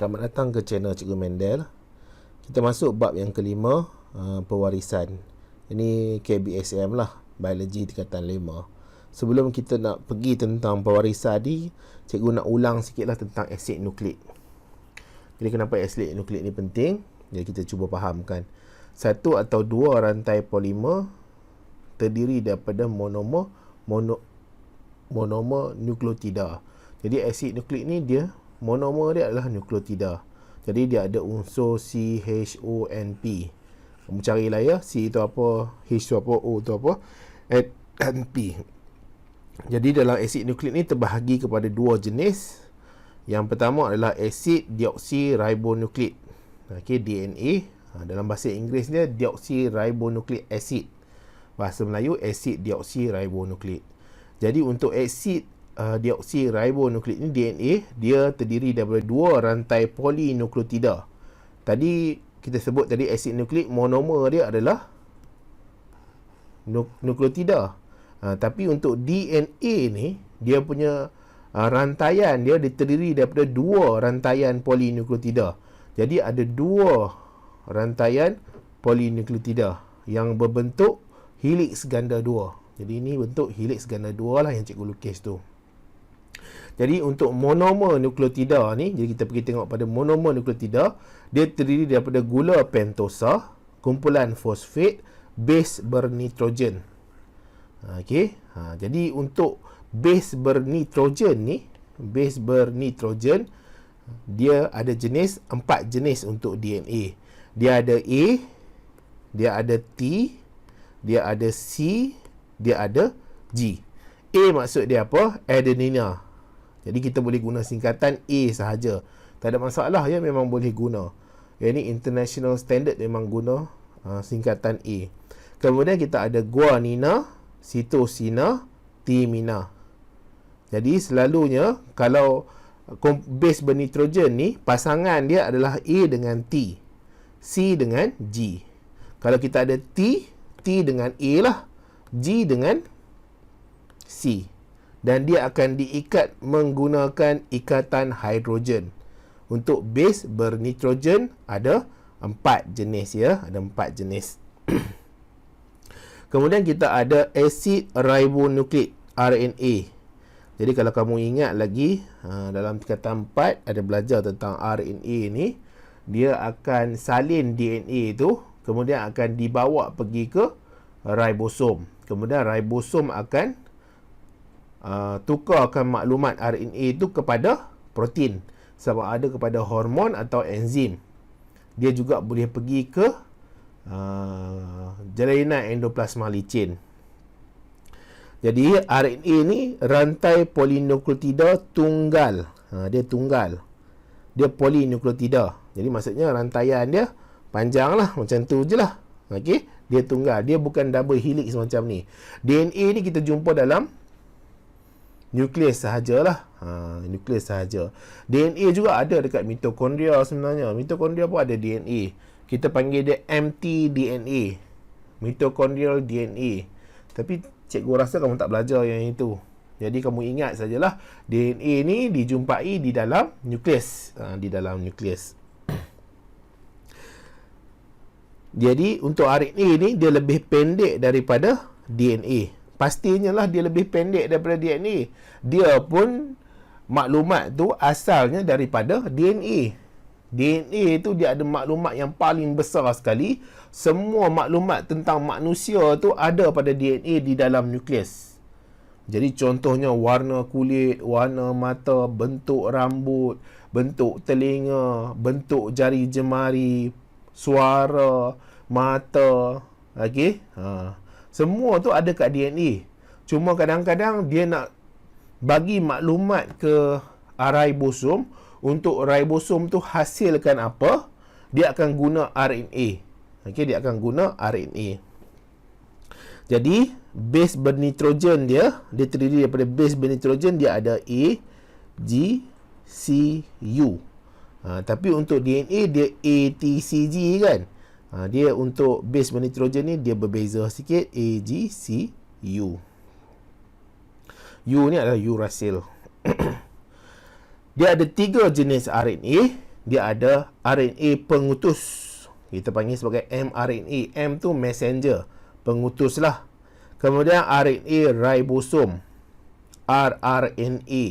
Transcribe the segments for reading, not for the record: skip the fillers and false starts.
Selamat datang ke channel Cikgu Mendel. Kita masuk bab yang kelima, pewarisan. Ini KBSM lah, biologi tingkatan 5. Sebelum kita nak pergi tentang pewarisan ni, cikgu nak ulang sikit lah tentang asid nukleik. Jadi kenapa asid nukleik ni penting? Jadi kita cuba fahamkan. Satu atau dua rantai polimer terdiri daripada monomer nukleotida. Jadi asid nukleik ni dia monomer dia adalah nukleotida. Jadi dia ada unsur CHONP. Kamu carilah ya, C itu apa, H itu apa, O itu apa, and P. Jadi dalam asid nukleik ni terbahagi kepada dua jenis. Yang pertama adalah asid deoksiribonukleik. Okey, DNA. Dalam bahasa Inggeris dia deoksiribonukleik acid. Bahasa Melayu asid deoksiribonukleik. Jadi untuk asid deoksiribonukleik ni DNA, dia terdiri daripada dua rantai polinukleotida. Tadi kita sebut tadi asid nukleik monomer dia adalah nukleotida. Tapi untuk DNA ni dia punya rantaian dia terdiri daripada dua rantaian polinukleotida. Jadi ada dua rantaian polinukleotida yang berbentuk helix ganda 2. Jadi ini bentuk helix ganda 2 lah yang cikgu lukis tu. Jadi untuk monomer nukleotida ni, jadi kita pergi tengok pada monomer nukleotida, dia terdiri daripada gula pentosa, kumpulan fosfat, base bernitrogen. Okey. Jadi untuk base bernitrogen ni, dia ada jenis, 4 jenis untuk DNA. Dia ada A, dia ada T, dia ada C, dia ada G. A maksud dia apa? Adenina. Jadi kita boleh guna singkatan A sahaja. Tak ada masalah ya, memang boleh guna. Yang ni international standard memang guna singkatan A. Kemudian kita ada guanina, sitosina, thymina. Jadi selalunya kalau base bernitrogen ni pasangan dia adalah A dengan T, C dengan G. Kalau kita ada T dengan A lah, G dengan C. Dan dia akan diikat menggunakan ikatan hidrogen. Untuk base bernitrogen ada 4 jenis ya, ada 4 jenis. Kemudian kita ada asid ribonukleik, RNA. Jadi kalau kamu ingat lagi, dalam tingkatan 4 ada belajar tentang RNA ni, dia akan salin DNA tu, kemudian akan dibawa pergi ke ribosom. Kemudian ribosom akan tukarkan maklumat RNA itu kepada protein, sama ada kepada hormon atau enzim. Dia juga boleh pergi ke jalinan endoplasma licin. Jadi RNA ni rantai polinukleotida tunggal. Dia tunggal. Dia polinukleotida. Jadi maksudnya rantaian dia panjang lah, macam tu je lah. Okey, dia tunggal. Dia bukan double helix macam ni. DNA ni kita jumpa dalam nukleus sahajalah. Nukleus sahaja. DNA juga ada dekat mitokondria sebenarnya. Mitokondria pun ada DNA. Kita panggil dia mtDNA, mitochondrial DNA. Tapi cikgu rasa kamu tak belajar yang itu. Jadi kamu ingat sajalah, DNA ni dijumpai di dalam nukleus. Di dalam nukleus. Jadi untuk RNA ni dia lebih pendek daripada DNA. Pastinya lah dia lebih pendek daripada DNA. Dia pun maklumat tu asalnya daripada DNA. DNA tu dia ada maklumat yang paling besar sekali. Semua maklumat tentang manusia tu ada pada DNA di dalam nukleus. Jadi contohnya warna kulit, warna mata, bentuk rambut, bentuk telinga, bentuk jari jemari, suara, mata. Okey? Semua tu ada kat DNA. Cuma kadang-kadang dia nak bagi maklumat ke ribosom. Untuk ribosom tu hasilkan apa, dia akan guna RNA. Okey, dia akan guna RNA. Jadi base bernitrogen dia terdiri daripada base bernitrogen, dia ada A, G, C, U. Tapi untuk DNA dia A, T, C, G kan. Dia untuk base bernitrogen ni dia berbeza sikit, A, G, C, U. U ni adalah uracil. Dia ada 3 jenis RNA. dia ada RNA pengutus. Kita panggil sebagai mRNA. M tu messenger, pengutus lah. Kemudian RNA ribosom, rRNA.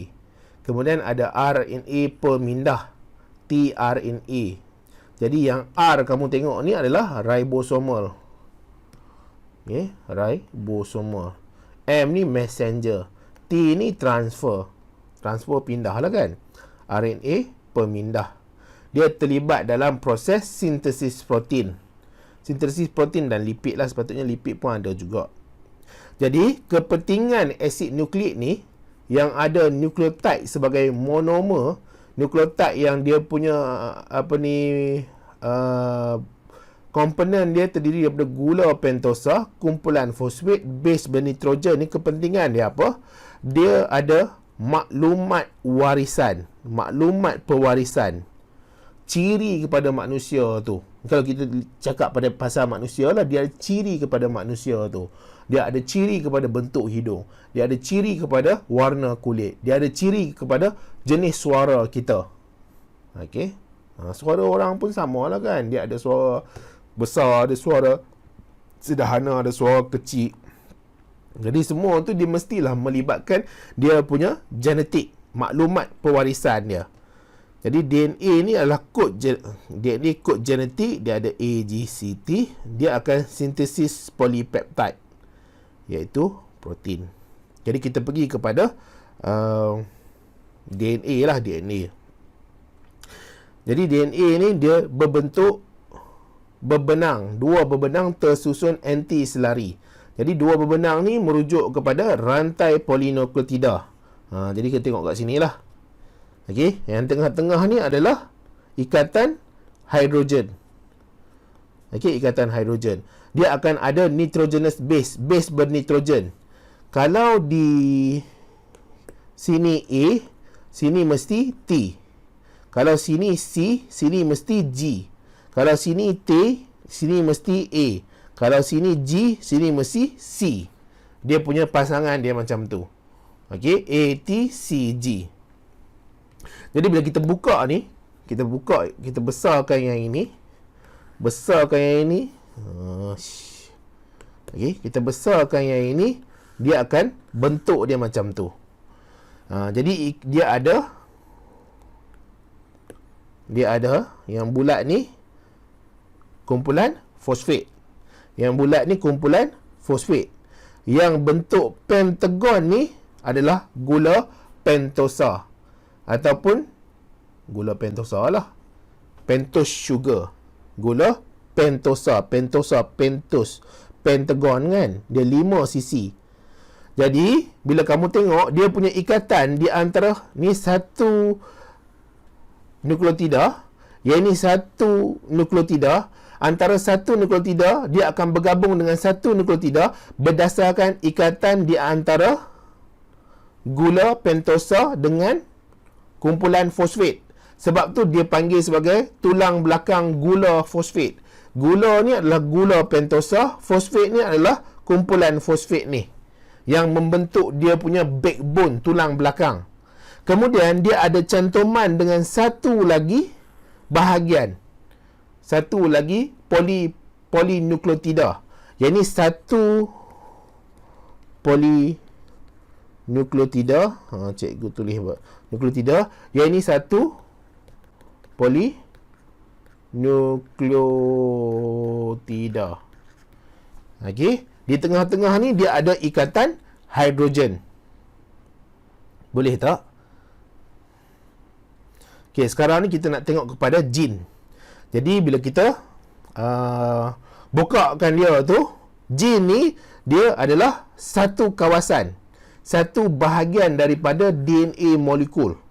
Kemudian ada RNA pemindah, tRNA. Jadi yang R kamu tengok ni adalah ribosomal. Okay, ribosomal. M ni messenger. T ni transfer. Transfer pindah lah kan. RNA pemindah. Dia terlibat dalam proses sintesis protein. Sintesis protein dan lipid lah. Sepatutnya lipid pun ada juga. Jadi, kepentingan asid nukleik ni, yang ada nukleotide sebagai monomer, nukleotide yang dia punya, komponen dia terdiri daripada gula pentosa, kumpulan fosfat, base bernitrogen. Ni kepentingan dia apa? Dia ada maklumat warisan, maklumat pewarisan. Ciri kepada manusia tu. Kalau kita cakap pada pasal manusia lah, dia ada ciri kepada manusia tu. Dia ada ciri kepada bentuk hidung. Dia ada ciri kepada warna kulit. Dia ada ciri kepada jenis suara kita. Okey. Suara orang pun sama lah kan. Dia ada suara besar, ada suara sederhana, ada suara kecil. Jadi semua tu dia mestilah melibatkan dia punya genetik, maklumat pewarisan dia. Jadi DNA ni adalah kod DNA kod genetik. Dia ada A, G, C, T. Dia akan sintesis polipeptide, iaitu protein. Jadi kita pergi kepada DNA lah, DNA. Jadi DNA ni dia berbentuk berbenang, dua berbenang tersusun anti-selari. Jadi dua berbenang ni merujuk kepada rantai polinukleotida. Jadi kita tengok kat sini lah. Okey, yang tengah-tengah ni adalah ikatan hidrogen. Okey, ikatan hidrogen. Dia akan ada nitrogenous base, base bernitrogen. Kalau di sini A, sini mesti T. Kalau sini C, sini mesti G. Kalau sini T, sini mesti A. Kalau sini G, sini mesti C. Dia punya pasangan dia macam tu. Okey, A, T, C, G. Jadi bila kita buka ni, kita besarkan yang ini. Besarkan yang ini. Okey, kita besarkan yang ini, dia akan bentuk dia macam tu. Jadi dia ada yang bulat ni kumpulan fosfat. Yang bulat ni kumpulan fosfat. Yang bentuk pentagon ni adalah gula pentosa. Ataupun gula pentosa lah. Pentose sugar. Gula pentosa. Pentos. Pentagon kan. Dia 5 cc. Jadi, bila kamu tengok, dia punya ikatan di antara ni satu nukleotida. Yang ini satu nukleotida. Antara satu nukleotida, dia akan bergabung dengan satu nukleotida berdasarkan ikatan di antara gula pentosa dengan kumpulan fosfat. Sebab tu dia panggil sebagai tulang belakang gula fosfat. Gula ni adalah gula pentosa, fosfat ni adalah kumpulan fosfat ni yang membentuk dia punya backbone, tulang belakang. Kemudian dia ada cantuman dengan satu lagi bahagian. Satu lagi polinukleotida. Yang ni satu polinukleotida. Cikgu tulis nukleotida. Yang ini satu polinukleotida. Okey, di tengah-tengah ni dia ada ikatan hidrogen. Boleh tak? Okey, sekarang ni kita nak tengok kepada jin. Jadi bila kita bukakan dia tu, jin ni dia adalah satu kawasan, satu bahagian daripada DNA molekul.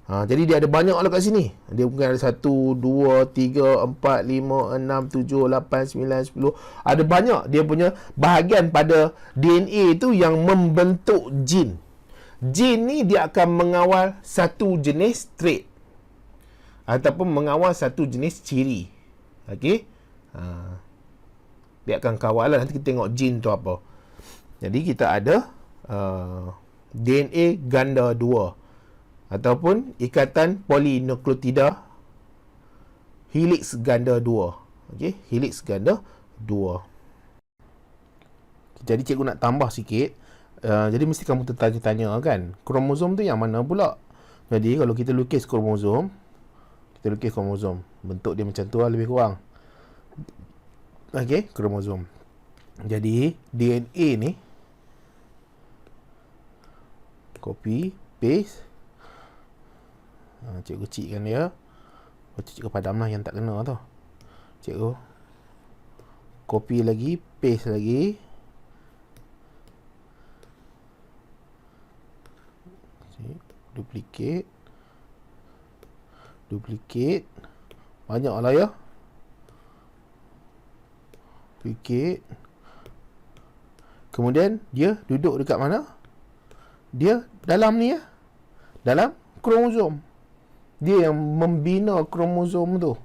Jadi dia ada banyak lah kat sini. Dia mungkin ada 1, 2, 3, 4, 5, 6, 7, 8, 9, 10. Ada banyak dia punya bahagian pada DNA tu yang membentuk jin. Jin ni dia akan mengawal satu jenis trait ataupun mengawal satu jenis ciri. Okey. Dia akan kawal lah. Nanti kita tengok jin tu apa. Jadi kita ada DNA ganda 2 ataupun ikatan polinukleotida helix ganda 2. Okey, helix ganda 2. Jadi cikgu nak tambah sikit. Jadi mesti kamu tertanya-tanya kan, kromosom tu yang mana pula? Jadi kalau kita lukis kromosom, bentuk dia macam tu lah lebih kurang. Okey, kromosom. Jadi DNA ni copy, paste. Cikgu kecilkan dia. Cikgu padam lah yang tak kena tu. Cikgu copy lagi, paste lagi. Duplicate. Banyak lah ya. Duplicate. Kemudian dia duduk dekat mana? Dia dalam ni ya. Dalam kromosom. Dia yang membina kromosom tu.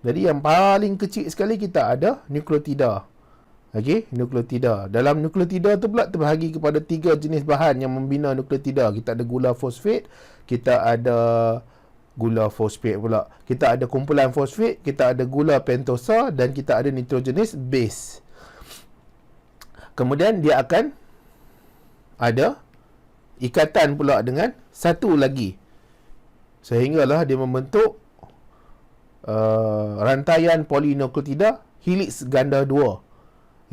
Jadi yang paling kecil sekali kita ada nukleotida. Okey, nukleotida. Dalam nukleotida tu pula terbahagi kepada 3 jenis bahan yang membina nukleotida. Kita ada gula fosfat, kita ada gula fosfat pula. Kita ada kumpulan fosfat, kita ada gula pentosa dan kita ada nitrogenous base. Kemudian dia akan ada ikatan pula dengan satu lagi. Sehinggalah dia membentuk rantaian polinukleotida helix ganda 2.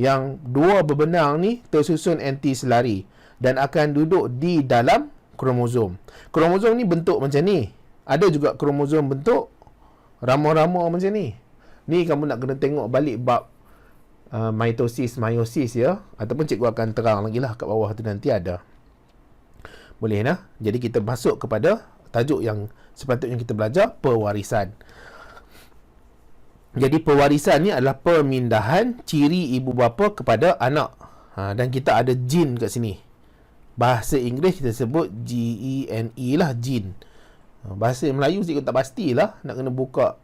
Yang dua berbenang ni tersusun anti-selari dan akan duduk di dalam kromosom. Kromosom ni bentuk macam ni. Ada juga kromosom bentuk rama-rama macam ni. Ni kamu nak kena tengok balik bab mitosis, meiosis ya. Ataupun cikgu akan terang lagi lah kat bawah tu nanti ada. Boleh nah? Jadi kita masuk kepada tajuk yang sepatutnya kita belajar, pewarisan. Jadi pewarisan ni adalah pemindahan ciri ibu bapa kepada anak. Dan kita ada gene kat sini. Bahasa Inggeris kita sebut G-E-N-E lah, gene. Bahasa Melayu cikgu tak pastilah. Nak kena buka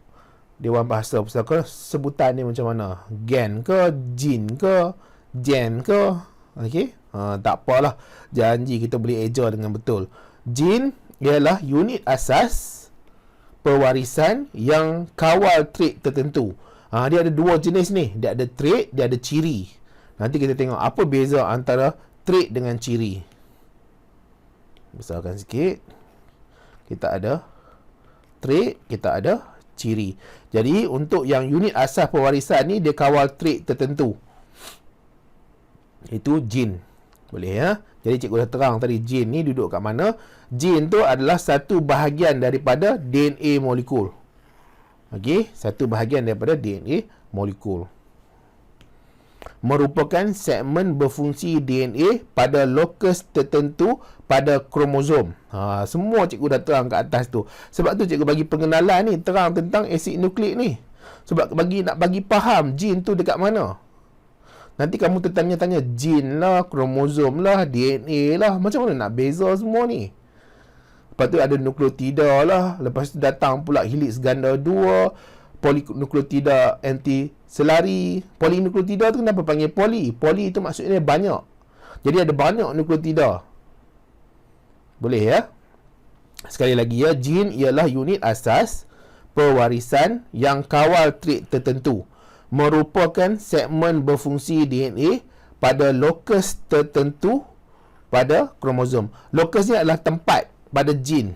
Dewan Bahasa Pusaka sebutan ni macam mana. Gen ke, gene ke, gen ke. Okey. Tak apalah. Janji kita boleh eja dengan betul. Gene ialah unit asas pewarisan yang kawal trait tertentu. Dia ada dua jenis ni. Dia ada trait, dia ada ciri. Nanti kita tengok apa beza antara trait dengan ciri. Besarkan sikit. Kita ada trait, kita ada ciri. Jadi untuk yang unit asas pewarisan ni dia kawal trait tertentu. Itu gene. Boleh ya? Jadi cikgu dah terang tadi gene ni duduk kat mana. Gene tu adalah satu bahagian daripada DNA molekul. Okey, satu bahagian daripada DNA molekul. Merupakan segmen berfungsi DNA pada lokus tertentu pada kromosom. Semua cikgu dah terang kat atas tu. Sebab tu cikgu bagi pengenalan ni terang tentang asid nukleik ni. Sebab nak bagi faham gene tu dekat mana. Nanti kamu tertanya-tanya gene lah, kromosom lah, DNA lah. Macam mana nak beza semua ni? Lepas tu ada nukleotida lah. Lepas tu datang pula helix ganda 2, polinukleotida anti-selari. Polinukleotida tu kenapa panggil poli? Poli tu maksudnya banyak. Jadi ada banyak nukleotida. Boleh ya? Sekali lagi ya, gene ialah unit asas pewarisan yang kawal trait tertentu. Merupakan segmen berfungsi DNA pada lokus tertentu pada kromosom. Lokus ni adalah tempat pada gene.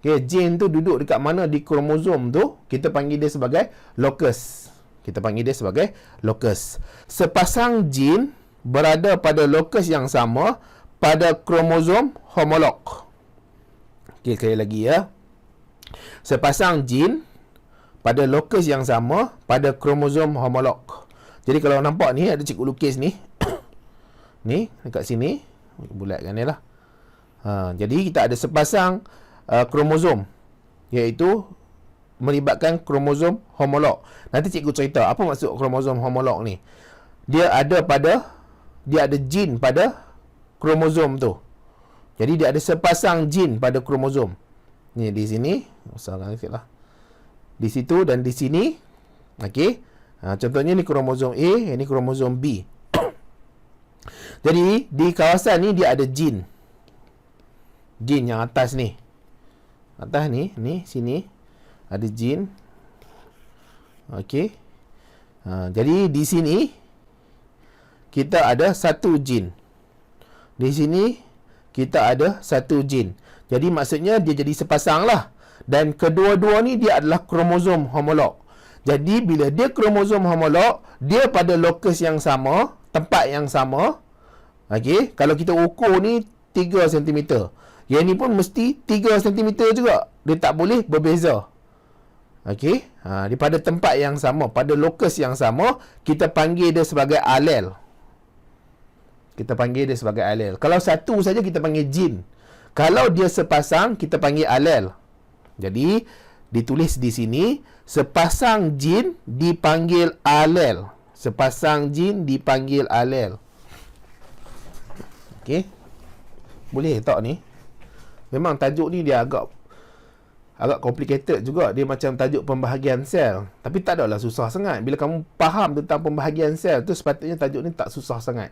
Okay, gene tu duduk dekat mana di kromosom tu, kita panggil dia sebagai lokus. Sepasang gene berada pada lokus yang sama pada kromosom homolog. Okay, sekali lagi ya. Sepasang gene pada lokus yang sama pada kromosom homolog. Jadi kalau nampak ni, ada cikgu lukis ni. Ni, dekat sini. Bulatkan dia lah. Jadi kita ada sepasang kromosom. Iaitu melibatkan kromosom homolog. Nanti cikgu cerita apa maksud kromosom homolog ni. Dia ada gene pada kromosom tu. Jadi dia ada sepasang gene pada kromosom. Ni di sini. Besarkan sikit lah. Di situ dan di sini. Okey. Contohnya ni kromosom A, ini kromosom B. Jadi di kawasan ni dia ada gene. Gene yang atas ni. Atas ni, sini ada gene. Okey. Jadi di sini kita ada satu jin. Di sini kita ada satu jin. Jadi maksudnya dia jadi sepasang lah. Dan kedua-dua ni dia adalah kromosom homolog. Jadi bila dia kromosom homolog, dia pada lokus yang sama, tempat yang sama. Okey, kalau kita ukur ni 3 cm. Yang ni pun mesti 3 cm juga. Dia tak boleh berbeza. Okey, daripada tempat yang sama, pada lokus yang sama, kita panggil dia sebagai alel. Kita panggil dia sebagai alel. Kalau satu saja kita panggil jin. Kalau dia sepasang, kita panggil alel. Jadi, ditulis di sini, sepasang jin dipanggil alel. Sepasang jin dipanggil alel. Okey. Boleh tak ni? Memang tajuk ni dia agak complicated juga. Dia macam tajuk pembahagian sel. Tapi tak adalah susah sangat. Bila kamu faham tentang pembahagian sel tu, sepatutnya tajuk ni tak susah sangat.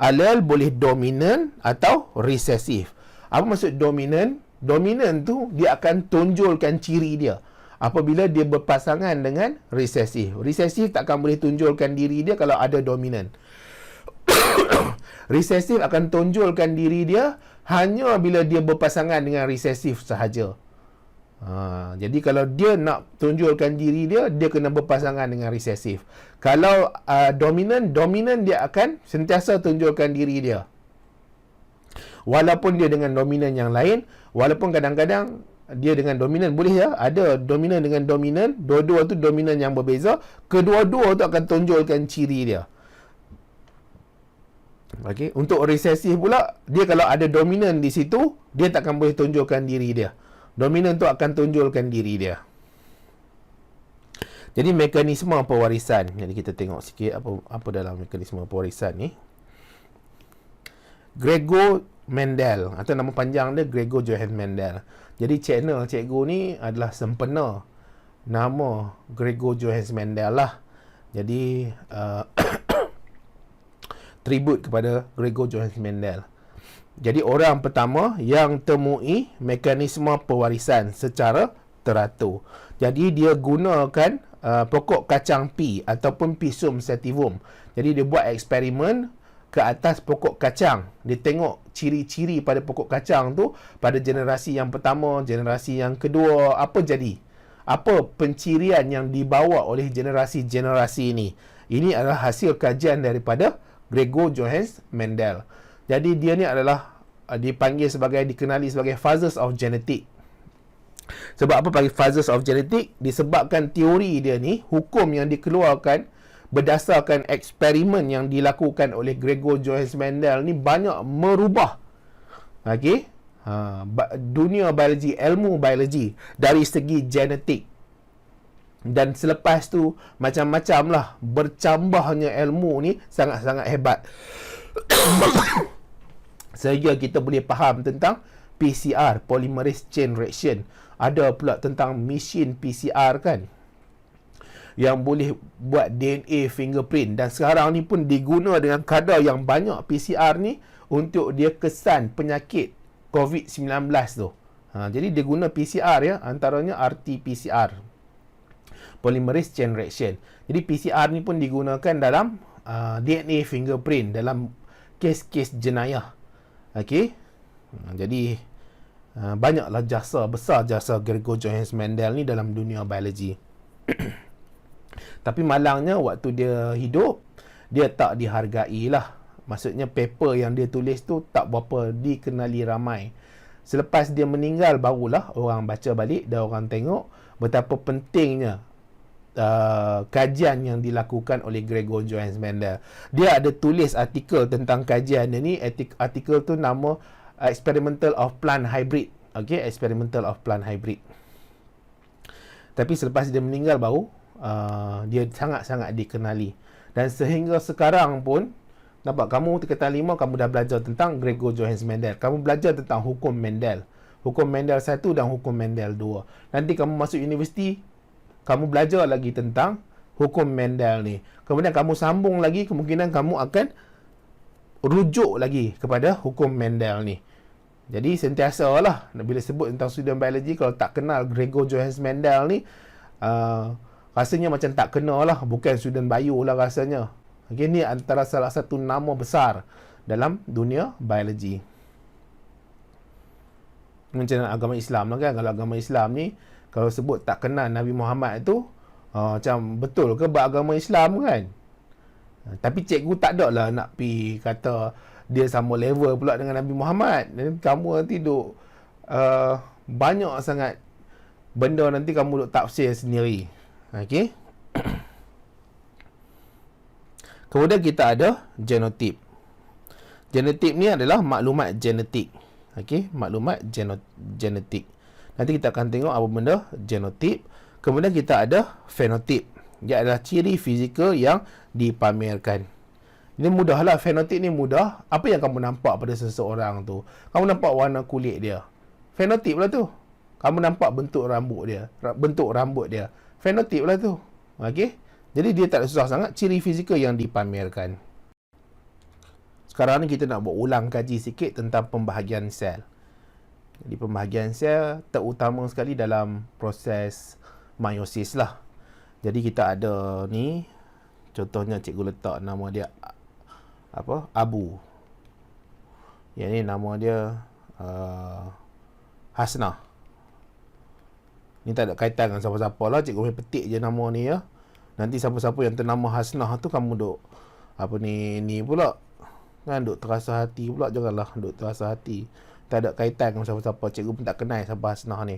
Alel boleh dominan atau resesif. Apa maksud dominan? Dominan tu dia akan tonjolkan ciri dia apabila dia berpasangan dengan resesif. Resesif takkan boleh tunjulkan diri dia kalau ada dominan. Resesif akan tonjolkan diri dia hanya bila dia berpasangan dengan resesif sahaja. Jadi kalau dia nak tunjulkan diri dia, dia kena berpasangan dengan resesif. Kalau dominan dia akan sentiasa tunjulkan diri dia. Walaupun dia dengan dominan yang lain, walaupun kadang-kadang dia dengan dominan, boleh ya, ada dominan dengan dominan, dua-dua tu dominan yang berbeza, kedua-dua tu akan tunjulkan ciri dia. Okey, untuk resesif pula, dia kalau ada dominan di situ, dia takkan boleh tunjulkan diri dia. Dominan tu akan tunjulkan diri dia. Jadi mekanisme pewarisan. Jadi kita tengok sikit apa dalam mekanisme pewarisan ni. Gregor Mendel, atau nama panjang dia Gregor Johannes Mendel. Jadi channel cikgu ni adalah sempena nama Gregor Johannes Mendel lah. Jadi tribute kepada Gregor Johannes Mendel. Jadi orang pertama yang temui mekanisme pewarisan secara teratur. Jadi dia gunakan pokok kacang pi ataupun Pisum sativum. Jadi dia buat eksperimen ke atas pokok kacang. Dia tengok ciri-ciri pada pokok kacang tu pada generasi yang pertama, generasi yang kedua, apa jadi? Apa pencirian yang dibawa oleh generasi-generasi ini? Ini adalah hasil kajian daripada Gregor Johannes Mendel. Jadi dia ni adalah dikenali sebagai Fathers of Genetics. Sebab apa panggil Fathers of Genetics? Disebabkan teori dia ni, hukum yang dikeluarkan berdasarkan eksperimen yang dilakukan oleh Gregor Johannes Mendel ni banyak merubah dunia biologi, ilmu biologi dari segi genetik. Dan selepas tu macam-macam lah, bercambahnya ilmu ni sangat-sangat hebat. Sehingga kita boleh faham tentang PCR, Polymerase Chain Reaction. Ada pula tentang mesin PCR kan, yang boleh buat DNA fingerprint. Dan sekarang ni pun diguna dengan kadar yang banyak PCR ni untuk dia kesan penyakit COVID-19 tu. Jadi dia guna PCR ya, antaranya RT-PCR, Polymerase Chain Reaction. Jadi PCR ni pun digunakan dalam DNA fingerprint dalam kes-kes jenayah. Okey. Jadi banyaklah besar jasa Gregor Johannes Mendel ni dalam dunia biologi. Tapi malangnya waktu dia hidup, dia tak dihargai lah. Maksudnya paper yang dia tulis tu tak berapa dikenali ramai. Selepas dia meninggal barulah orang baca balik dan orang tengok betapa pentingnya kajian yang dilakukan oleh Gregor Johannes Mendel. Dia ada tulis artikel tentang kajian dia ni. Artikel tu nama Experimental of Plant Hybrid. Okay, Experimental of Plant Hybrid. Tapi selepas dia meninggal baru dia sangat-sangat dikenali. Dan sehingga sekarang pun, nampak kamu tingkatan 5, kamu dah belajar tentang Gregor Johannes Mendel. Kamu belajar tentang hukum Mendel. Hukum Mendel 1 dan hukum Mendel 2. Nanti kamu masuk universiti, kamu belajar lagi tentang hukum Mendel ni. Kemudian kamu sambung lagi, kemungkinan kamu akan rujuk lagi kepada hukum Mendel ni. Jadi sentiasalah bila sebut tentang student biology, kalau tak kenal Gregor Johannes Mendel ni, rasanya macam tak kena lah, bukan student bio lah rasanya. Okay, ni antara salah satu nama besar dalam dunia biologi. Macam agama Islam lah kan. Kalau agama Islam ni, kalau sebut tak kenal Nabi Muhammad tu, macam betul ke beragama Islam kan? Tapi cikgu tak ada lah nak pi kata dia sama level pula dengan Nabi Muhammad. Dan kamu nanti duk banyak sangat benda nanti kamu duk tafsir sendiri. Okey. Kemudian kita ada genotip. Genotip ni adalah maklumat genetik. Okey, maklumat genetik. Nanti kita akan tengok apa benda genotip. Kemudian kita ada fenotip. Dia adalah ciri fizikal yang dipamerkan. Ini mudahlah, fenotip ni mudah. Apa yang kamu nampak pada seseorang tu? Kamu nampak warna kulit dia. Fenotip lah tu. Kamu nampak bentuk rambut dia. Fenotip lah tu. Okey. Jadi dia tak ada susah sangat, ciri fizikal yang dipamerkan. Sekarang ni kita nak buat ulang kaji sikit tentang pembahagian sel. Jadi pembahagian sel terutama sekali dalam proses meiosis lah. Jadi kita ada ni, contohnya cikgu letak nama dia apa? Abu. Yang ni nama dia Hasnah. Ni tak ada kaitan dengan siapa-siapa lah, cikgu boleh petik je nama ni ya. Nanti siapa-siapa yang ternama Hasnah tu kamu duk apa ni pula kan, duk terasa hati pula. Janganlah duk terasa hati, tak ada kaitan dengan siapa-siapa. Cikgu pun tak kenal siapa Hasnah ni.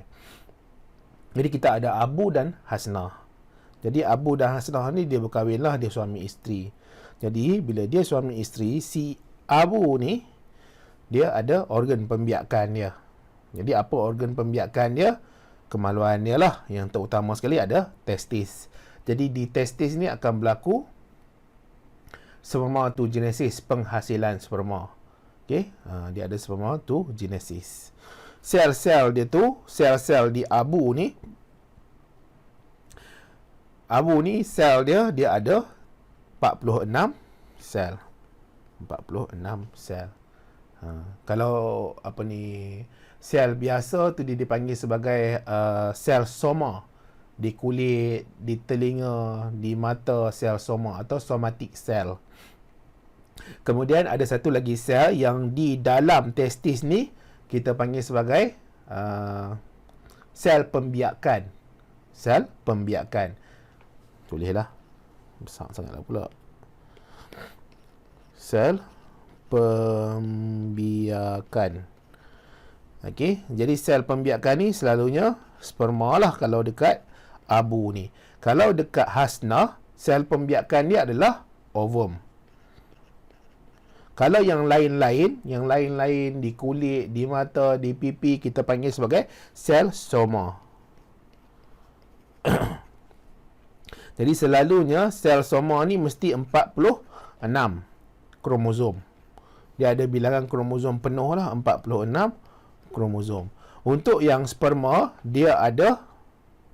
Jadi kita ada Abu dan Hasnah. Jadi Abu dan Hasnah ni dia berkahwin lah, dia suami isteri. Jadi bila dia suami isteri, si Abu ni dia ada organ pembiakan dia. Jadi apa organ pembiakan dia? Kemaluan dia lah. Yang terutama sekali ada testis. Jadi di testis ni akan berlaku spermatogenesis, penghasilan sperma. Okey, dia ada spermatogenesis. Sel-sel dia tu, sel-sel di Abu ni, sel dia ada 46 sel. 46 sel. Kalau apa ni, sel biasa tu dia dipanggil sebagai sel soma. Di kulit, di telinga, di mata, sel soma atau somatic cell. Kemudian ada satu lagi sel yang di dalam testis ni kita panggil sebagai sel pembiakan. Sel pembiakan. Tulislah. Besar sangatlah pula. Sel pembiakan. Okey, jadi sel pembiakan ni selalunya sperma lah kalau dekat Abu ni. Kalau dekat Hasnah, sel pembiakan dia adalah ovum. Kalau yang lain-lain di kulit, di mata, di pipi, kita panggil sebagai sel soma. Jadi selalunya sel soma ni mesti 46 kromosom. Dia ada bilangan kromosom penuh lah, 46 kromosom. Untuk yang sperma, dia ada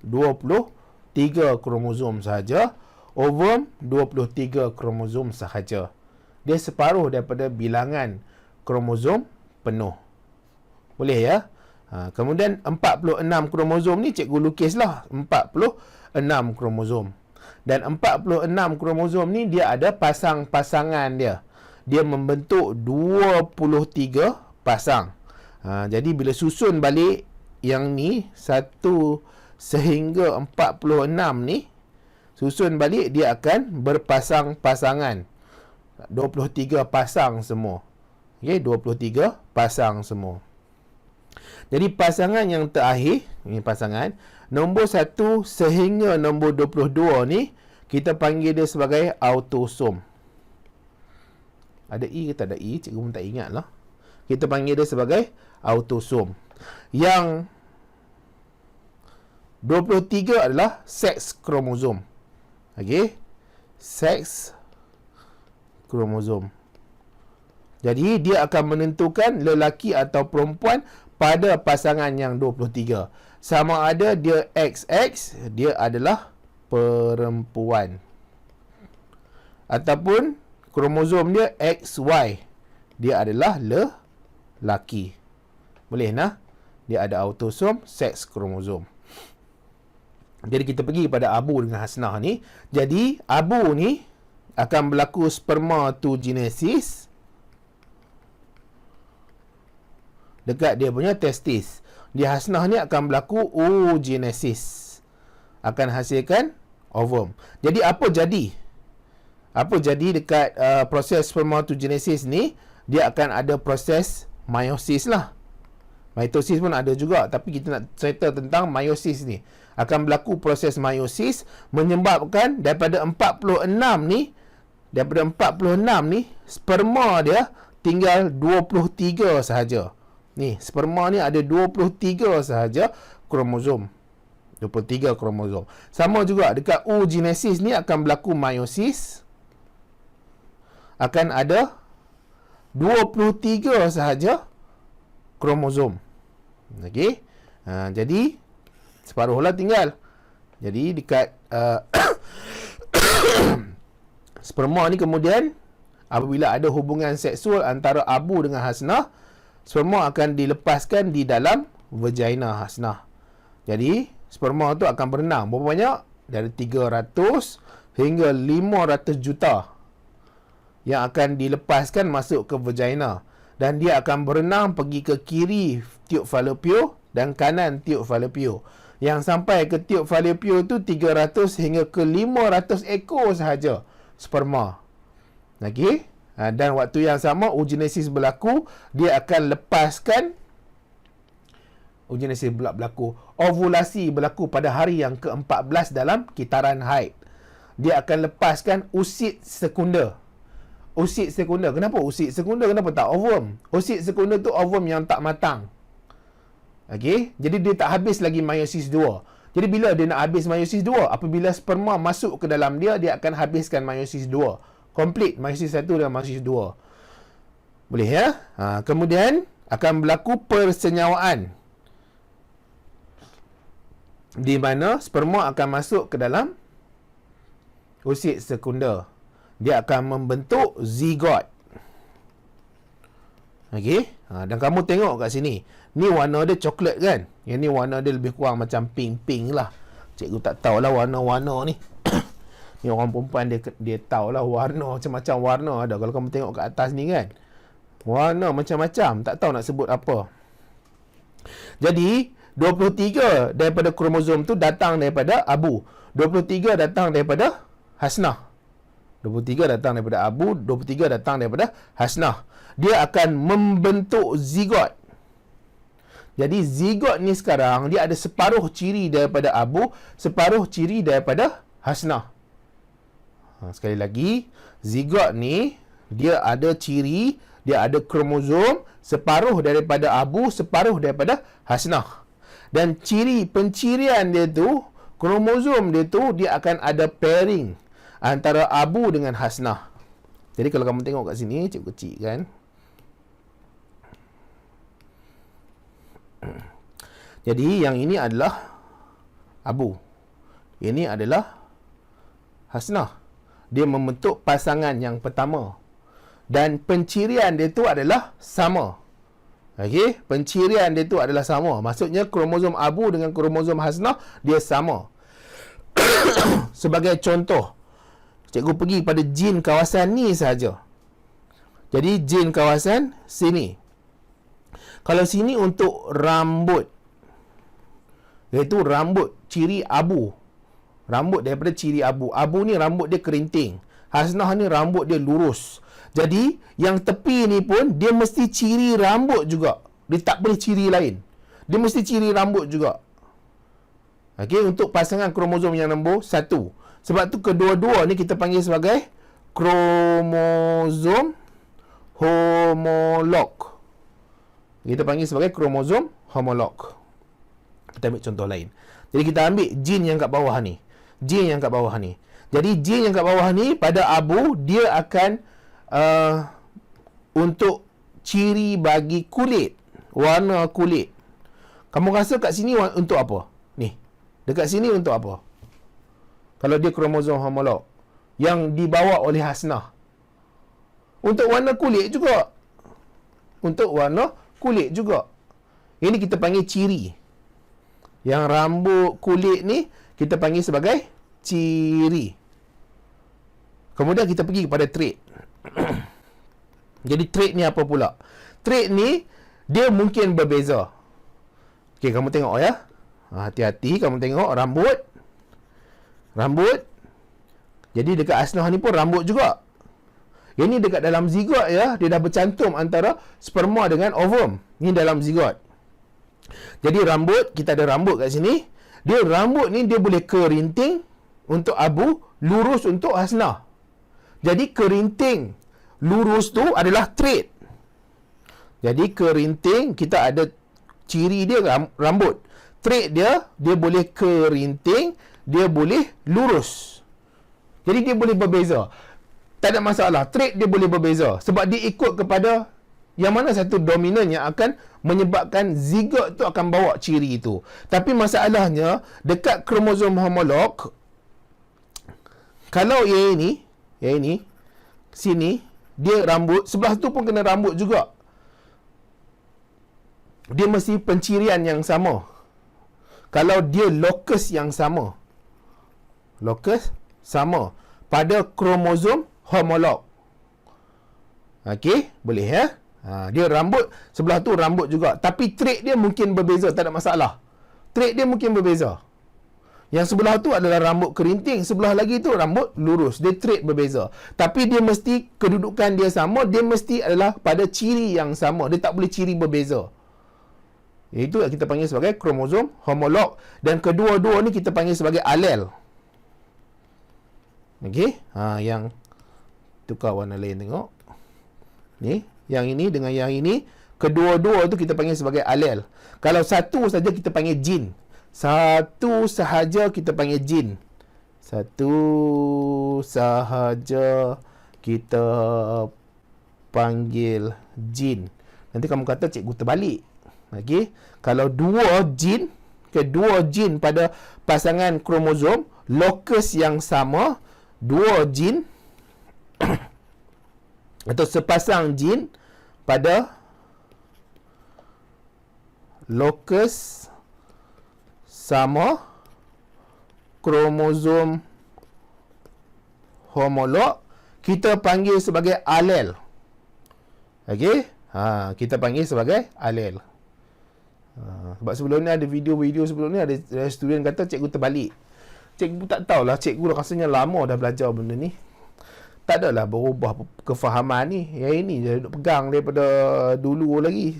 23 kromosom sahaja. Ovum 23 kromosom sahaja. Dia separuh daripada bilangan kromosom penuh. Boleh ya? Kemudian 46 kromosom ni cikgu lukislah 46 kromosom. Dan 46 kromosom ni dia ada pasang-pasangan dia. Dia membentuk 23 pasang. Jadi bila susun balik yang ni 1 sehingga 46 ni, susun balik dia akan berpasang-pasangan. 23 pasang semua. Okey, 23 pasang semua. Jadi pasangan yang terakhir, ini pasangan nombor 1 sehingga nombor 22 ni kita panggil dia sebagai autosom. Ada I ke tak ada I? Cikgu pun tak ingat lah. Kita panggil dia sebagai autosom. Yang 23 adalah seks kromosom. Okey, seks kromosom. Jadi dia akan menentukan lelaki atau perempuan pada pasangan yang 23. Sama ada dia XX, dia adalah perempuan. Ataupun kromosom dia XY, dia adalah lelaki. Boleh nah? Dia ada autosom, seks kromosom. Jadi kita pergi pada Abu dengan Hasnah ni. Jadi Abu ni akan berlaku spermatogenesis dekat dia punya testis. Di Hasnah ni akan berlaku oogenesis, akan hasilkan ovum. Jadi apa jadi? Apa jadi dekat proses spermatogenesis ni? Dia akan ada proses meiosis lah. Mitosis pun ada juga, tapi kita nak cerita tentang meiosis ni. Akan berlaku proses meiosis menyebabkan daripada 46 ni, sperma dia tinggal 23 sahaja. Ni, sperma ni ada 23 sahaja kromosom. 23 kromosom. Sama juga dekat oogenesis ni akan berlaku meiosis. Akan ada 23 sahaja kromosom. Okey. Jadi separuh lah tinggal. Jadi dekat sperma ni kemudian apabila ada hubungan seksual antara Abu dengan Hasnah, sperma akan dilepaskan di dalam vagina Hasnah. Jadi sperma tu akan berenang. Berapa banyak? Dari 300 hingga 500 juta yang akan dilepaskan masuk ke vagina. Dan dia akan berenang pergi ke kiri tiub falopio dan kanan tiub falopio. Yang sampai ke tiub falopio tu 300 hingga ke 500 ekor sahaja sperma. Okey? Dan waktu yang sama oogenesis berlaku, dia akan lepaskan oogenesis berlaku. Ovulasi berlaku pada hari yang ke-14 dalam kitaran haid. Dia akan lepaskan usit sekunda. Usit sekunda. Kenapa usit sekunda? Kenapa tak ovum? Usit sekunda tu ovum yang tak matang. Okey? Jadi dia tak habis lagi meiosis 2. Jadi bila dia nak habis meiosis 2? Apabila sperma masuk ke dalam dia, dia akan habiskan meiosis 2. Complete meiosis 1 dan meiosis 2. Boleh ya? Kemudian akan berlaku persenyawaan, di mana sperma akan masuk ke dalam usit sekunda. Dia akan membentuk zigot. Okey? Dan kamu tengok kat sini. Ni warna dia coklat kan? Yang ni warna dia lebih kurang macam pink-pink lah. Cikgu tak tahulah warna-warna ni. Ni orang perempuan dia tahulah warna macam-macam warna ada. Kalau kamu tengok kat atas ni kan, warna macam-macam. Tak tahu nak sebut apa. Jadi 23 daripada kromosom tu datang daripada Abu. 23 datang daripada Hasnah. 23 datang daripada Abu, 23 datang daripada Hasnah. Dia akan membentuk zigot. Jadi zigot ni sekarang dia ada separuh ciri daripada Abu, separuh ciri daripada Hasnah. Sekali lagi, zigot ni dia ada ciri, dia ada kromosom, separuh daripada Abu, separuh daripada Hasnah. Dan ciri pencirian dia tu, kromosom dia tu, dia akan ada pairing antara Abu dengan Hasnah. Jadi kalau kamu tengok kat sini, cikgu kecil kan. Jadi yang ini adalah Abu. Ini adalah Hasnah. Dia membentuk pasangan yang pertama. Dan pencirian dia tu adalah sama. Okey, pencirian dia tu adalah sama. Maksudnya kromosom Abu dengan kromosom Hasnah dia sama. Sebagai contoh, cikgu pergi pada jin kawasan ni saja. Jadi jin kawasan sini. Kalau sini untuk rambut, iaitu rambut ciri Abu. Rambut daripada ciri Abu. Abu ni rambut dia kerinting. Hasnah ni rambut dia lurus. Jadi yang tepi ni pun dia mesti ciri rambut juga. Dia tak boleh ciri lain. Dia mesti ciri rambut juga. Okey, untuk pasangan kromosom yang nombor 1. Sebab tu kedua-dua ni kita panggil sebagai kromosom homolog. Kita panggil sebagai kromosom homolog. Kita ambil contoh lain. Jadi kita ambil jin yang kat bawah ni. Jin yang kat bawah ni. Jadi jin yang kat bawah ni pada Abu dia akan untuk ciri bagi kulit, warna kulit. Kamu rasa kat sini untuk apa? Ni. Dekat sini untuk apa? Kalau dia kromosom homolog yang dibawa oleh Hasnah. Untuk warna kulit juga. Untuk warna kulit juga. Ini kita panggil ciri. Yang rambut kulit ni kita panggil sebagai ciri. Kemudian kita pergi kepada trait. Jadi trait ni apa pula? Trait ni dia mungkin berbeza. Okey, kamu tengok ya. Hati-hati kamu tengok rambut. Jadi dekat asnah ni pun rambut juga. Ini dekat dalam zigot ya, dia dah bercantum antara sperma dengan ovum. Ni dalam zigot. Jadi rambut, kita ada rambut kat sini. Dia rambut ni dia boleh kerinting untuk abu, lurus untuk hasnah. Jadi kerinting lurus tu adalah trait. Jadi kerinting kita ada ciri dia rambut. Trait dia boleh kerinting, dia boleh lurus. Jadi dia boleh berbeza. Tak ada masalah. Trait dia boleh berbeza sebab dia ikut kepada yang mana satu dominan yang akan menyebabkan zigot tu akan bawa ciri itu. Tapi masalahnya dekat kromosom homolog, kalau yang ini sini dia rambut, sebelah tu pun kena rambut juga. Dia mesti pencirian yang sama. Kalau dia locus yang sama. Locus sama pada kromosom homolog. Okey, boleh ya? Dia rambut, sebelah tu rambut juga. Tapi trait dia mungkin berbeza, tak ada masalah. Trait dia mungkin berbeza. Yang sebelah tu adalah rambut kerinting, sebelah lagi tu rambut lurus. Dia trait berbeza. Tapi dia mesti, kedudukan dia sama, dia mesti adalah pada ciri yang sama. Dia tak boleh ciri berbeza. Itu yang kita panggil sebagai kromosom homolog. Dan kedua-dua ni kita panggil sebagai alel. Okey, yang tukar warna lain tengok. Ni, yang ini dengan yang ini, kedua-dua tu kita panggil sebagai alel. Kalau satu saja kita panggil gene. Satu sahaja kita panggil gene. Satu sahaja kita panggil gene. Nanti kamu kata cikgu terbalik. Okey, kalau dua gene, kedua gene pada pasangan kromosom, locus yang sama, dua gene atau sepasang gene pada locus sama kromosom homolog, kita panggil sebagai alel. Okey, kita panggil sebagai alel. Sebab sebelum ni ada video-video sebelum ni ada student kata cikgu terbalik. Cikgu tak tahulah, cikgu rasanya lama dah belajar benda ni. Tak adalah berubah kefahaman ni. Yang ini dia duduk pegang daripada dulu lagi.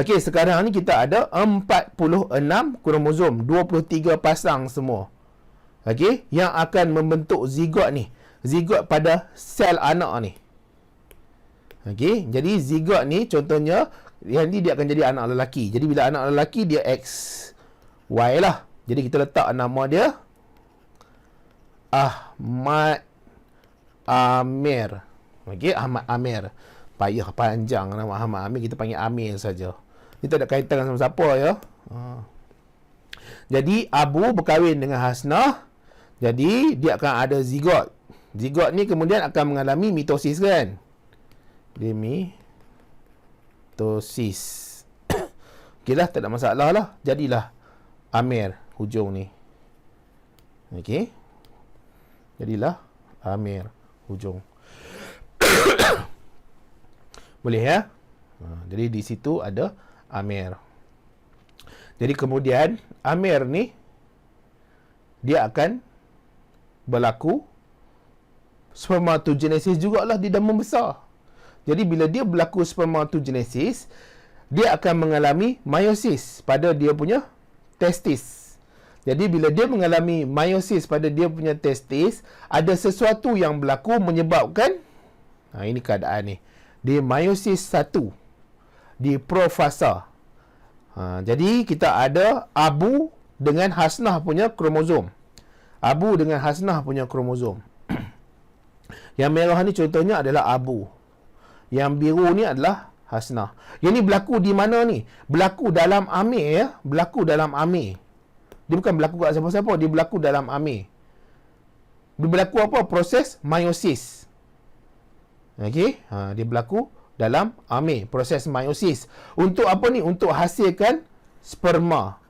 Okey, sekarang ni kita ada 46 kromosom, 23 pasang semua. Okey, yang akan membentuk zigot ni. Zigot pada sel anak ni. Okey, jadi zigot ni contohnya nanti dia akan jadi anak lelaki. Jadi bila anak lelaki dia X Y lah. Jadi kita letak nama dia Ahmad Amir. Okey, Ahmad Amir. Payah panjang nama Ahmad Amir, kita panggil Amir saja. Ini tak ada kaitan sama siapa ya. Jadi abu berkahwin dengan hasnah. Jadi dia akan ada zigot. Zigot ni kemudian akan mengalami mitosis kan. Dia mitosis. Okeylah, tak ada masalah lah. Jadilah Amir hujung ni. Okey. Jadilah Amir hujung. Boleh ya? Jadi di situ ada Amir. Jadi kemudian Amir ni dia akan berlaku spermatogenesis jugalah, dia dah membesar. Jadi bila dia berlaku spermatogenesis, dia akan mengalami meiosis pada dia punya testis. Jadi bila dia mengalami meiosis pada dia punya testis, ada sesuatu yang berlaku menyebabkan ini keadaan ni. Di meiosis 1 di profasa. Jadi kita ada abu dengan hasnah punya kromosom. Abu dengan hasnah punya kromosom. Yang merah ni contohnya adalah abu. Yang biru ni adalah hasnah. Yang ni berlaku di mana ni? Berlaku dalam amir ya. Berlaku dalam amir. Dia bukan berlaku kat siapa-siapa. Dia berlaku dalam amir. Dia berlaku apa? Proses meiosis. Okey. Dia berlaku dalam amir. Proses meiosis. Untuk apa ni? Untuk hasilkan sperma.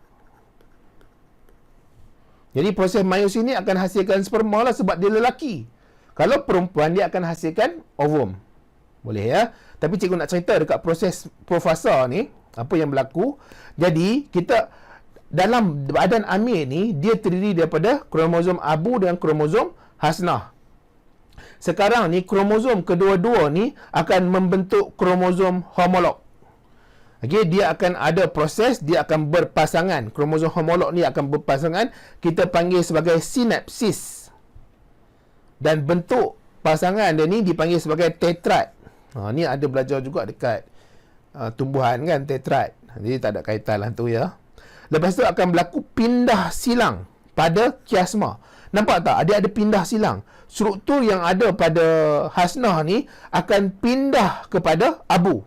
Jadi proses meiosis ni akan hasilkan sperma lah sebab dia lelaki. Kalau perempuan, dia akan hasilkan ovum. Boleh ya? Tapi cikgu nak cerita dekat proses profasa ni, apa yang berlaku. Jadi, kita dalam badan amil ni, dia terdiri daripada kromosom abu dan kromosom hasnah. Sekarang ni, kromosom kedua-dua ni akan membentuk kromosom homolog. Okay, dia akan ada proses, dia akan berpasangan. Kromosom homolog ni akan berpasangan. Kita panggil sebagai sinapsis. Dan bentuk pasangan dia ni dipanggil sebagai tetrad. Ni ada belajar juga dekat tumbuhan kan, tetrad. Jadi tak ada kaitan lah tu ya. Lepas tu akan berlaku pindah silang pada kiasma. Nampak tak? Dia ada pindah silang. Struktur yang ada pada hasnah ni akan pindah kepada abu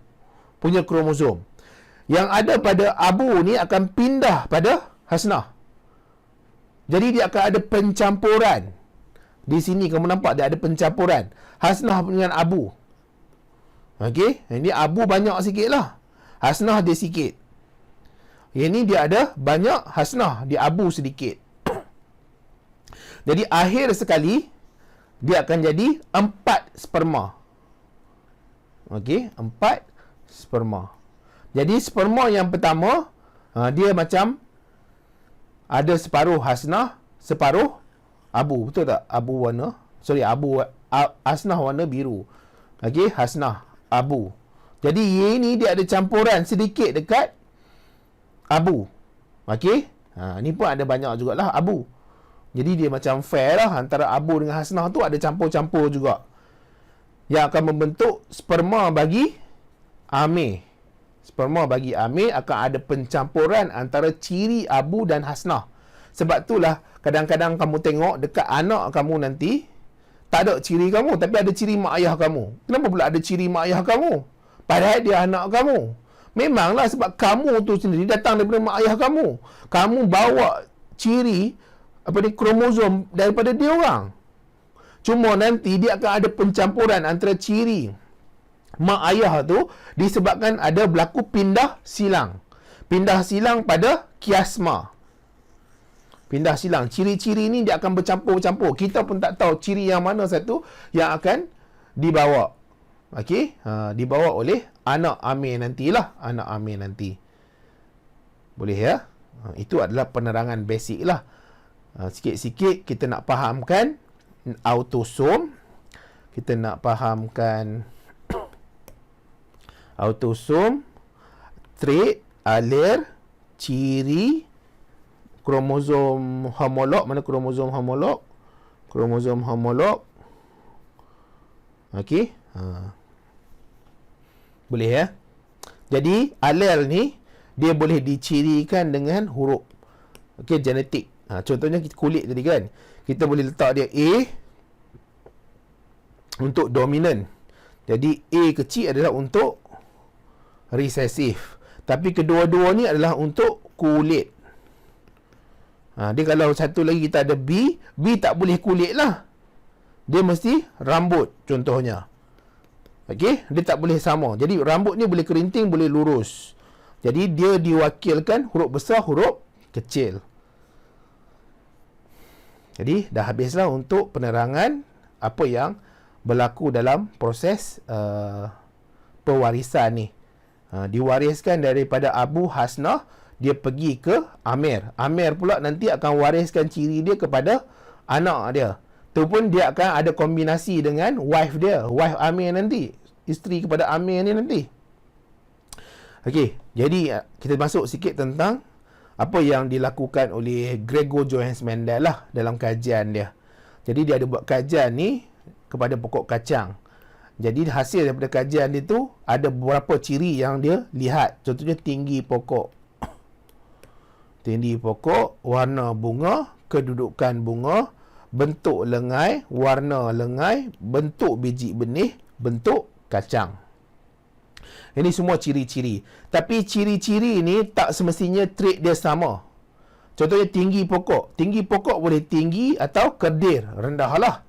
punya kromosom. Yang ada pada abu ni akan pindah pada hasnah. Jadi dia akan ada pencampuran. Di sini kamu nampak dia ada pencampuran hasnah dengan abu. Okey, ini abu banyak sikit lah, hasnah dia sikit. Ini dia ada banyak hasnah, di abu sedikit. Jadi akhir sekali dia akan jadi 4 sperma. Okey, 4 sperma. Jadi sperma yang pertama, dia macam ada separuh hasnah, separuh abu. Betul tak? Abu warna, hasnah warna biru. Okey, hasnah abu. Jadi ini dia ada campuran sedikit dekat abu. Okey, ni pun ada banyak jugalah abu. Jadi dia macam fair lah, antara abu dengan hasnah tu ada campur-campur juga, yang akan membentuk sperma bagi amil. Sperma bagi amil akan ada pencampuran antara ciri abu dan hasnah. Sebab itulah kadang-kadang kamu tengok dekat anak kamu nanti tak ada ciri kamu, tapi ada ciri mak ayah kamu. Kenapa pula ada ciri mak ayah kamu? Padahal dia anak kamu. Memanglah sebab kamu tu sendiri datang daripada mak ayah kamu. Kamu bawa ciri kromosom daripada dia orang. Cuma nanti dia akan ada pencampuran antara ciri mak ayah tu disebabkan ada berlaku pindah silang. Pindah silang pada kiasma. Pindah silang. Ciri-ciri ni dia akan bercampur-campur. Kita pun tak tahu ciri yang mana satu yang akan dibawa. Okey, dibawa oleh anak amil nantilah, anak amil nanti. Boleh ya? Itu adalah penerangan basic lah. Sikit-sikit kita nak fahamkan autosom. Kita nak fahamkan autosom, trait, allele, ciri, kromosom homolog. Mana kromosom homolog? Kromosom homolog. Okey. Boleh ya? Jadi allele ni dia boleh dicirikan dengan huruf. Okey, genetik. Contohnya kulit tadi kan, kita boleh letak dia A untuk dominan. Jadi A kecil adalah untuk resesif. Tapi kedua-dua ni adalah untuk kulit. Dia kalau satu lagi kita ada B, B tak boleh kulit lah. Dia mesti rambut contohnya. Okey, dia tak boleh sama. Jadi rambut ni boleh kerinting, boleh lurus. Jadi dia diwakilkan huruf besar, huruf kecil. Jadi dah habislah untuk penerangan apa yang berlaku dalam proses pewarisan ni. Diwariskan daripada abu hasnah, dia pergi ke amir. Amir pula nanti akan wariskan ciri dia kepada anak dia. Tu pun dia akan ada kombinasi dengan wife dia, wife amir nanti, isteri kepada amir ni nanti. Okey, jadi kita masuk sikit tentang apa yang dilakukan oleh Gregor Johannes Mendel lah dalam kajian dia. Jadi dia ada buat kajian ni kepada pokok kacang. Jadi hasil daripada kajian dia tu ada beberapa ciri yang dia lihat. Contohnya tinggi pokok. Tinggi pokok, warna bunga, kedudukan bunga, bentuk lengai, warna lengai, bentuk biji benih, bentuk kacang. Ini semua ciri-ciri. Tapi ciri-ciri ni tak semestinya trait dia sama. Contohnya tinggi pokok. Tinggi pokok boleh tinggi atau kerdir, rendah lah.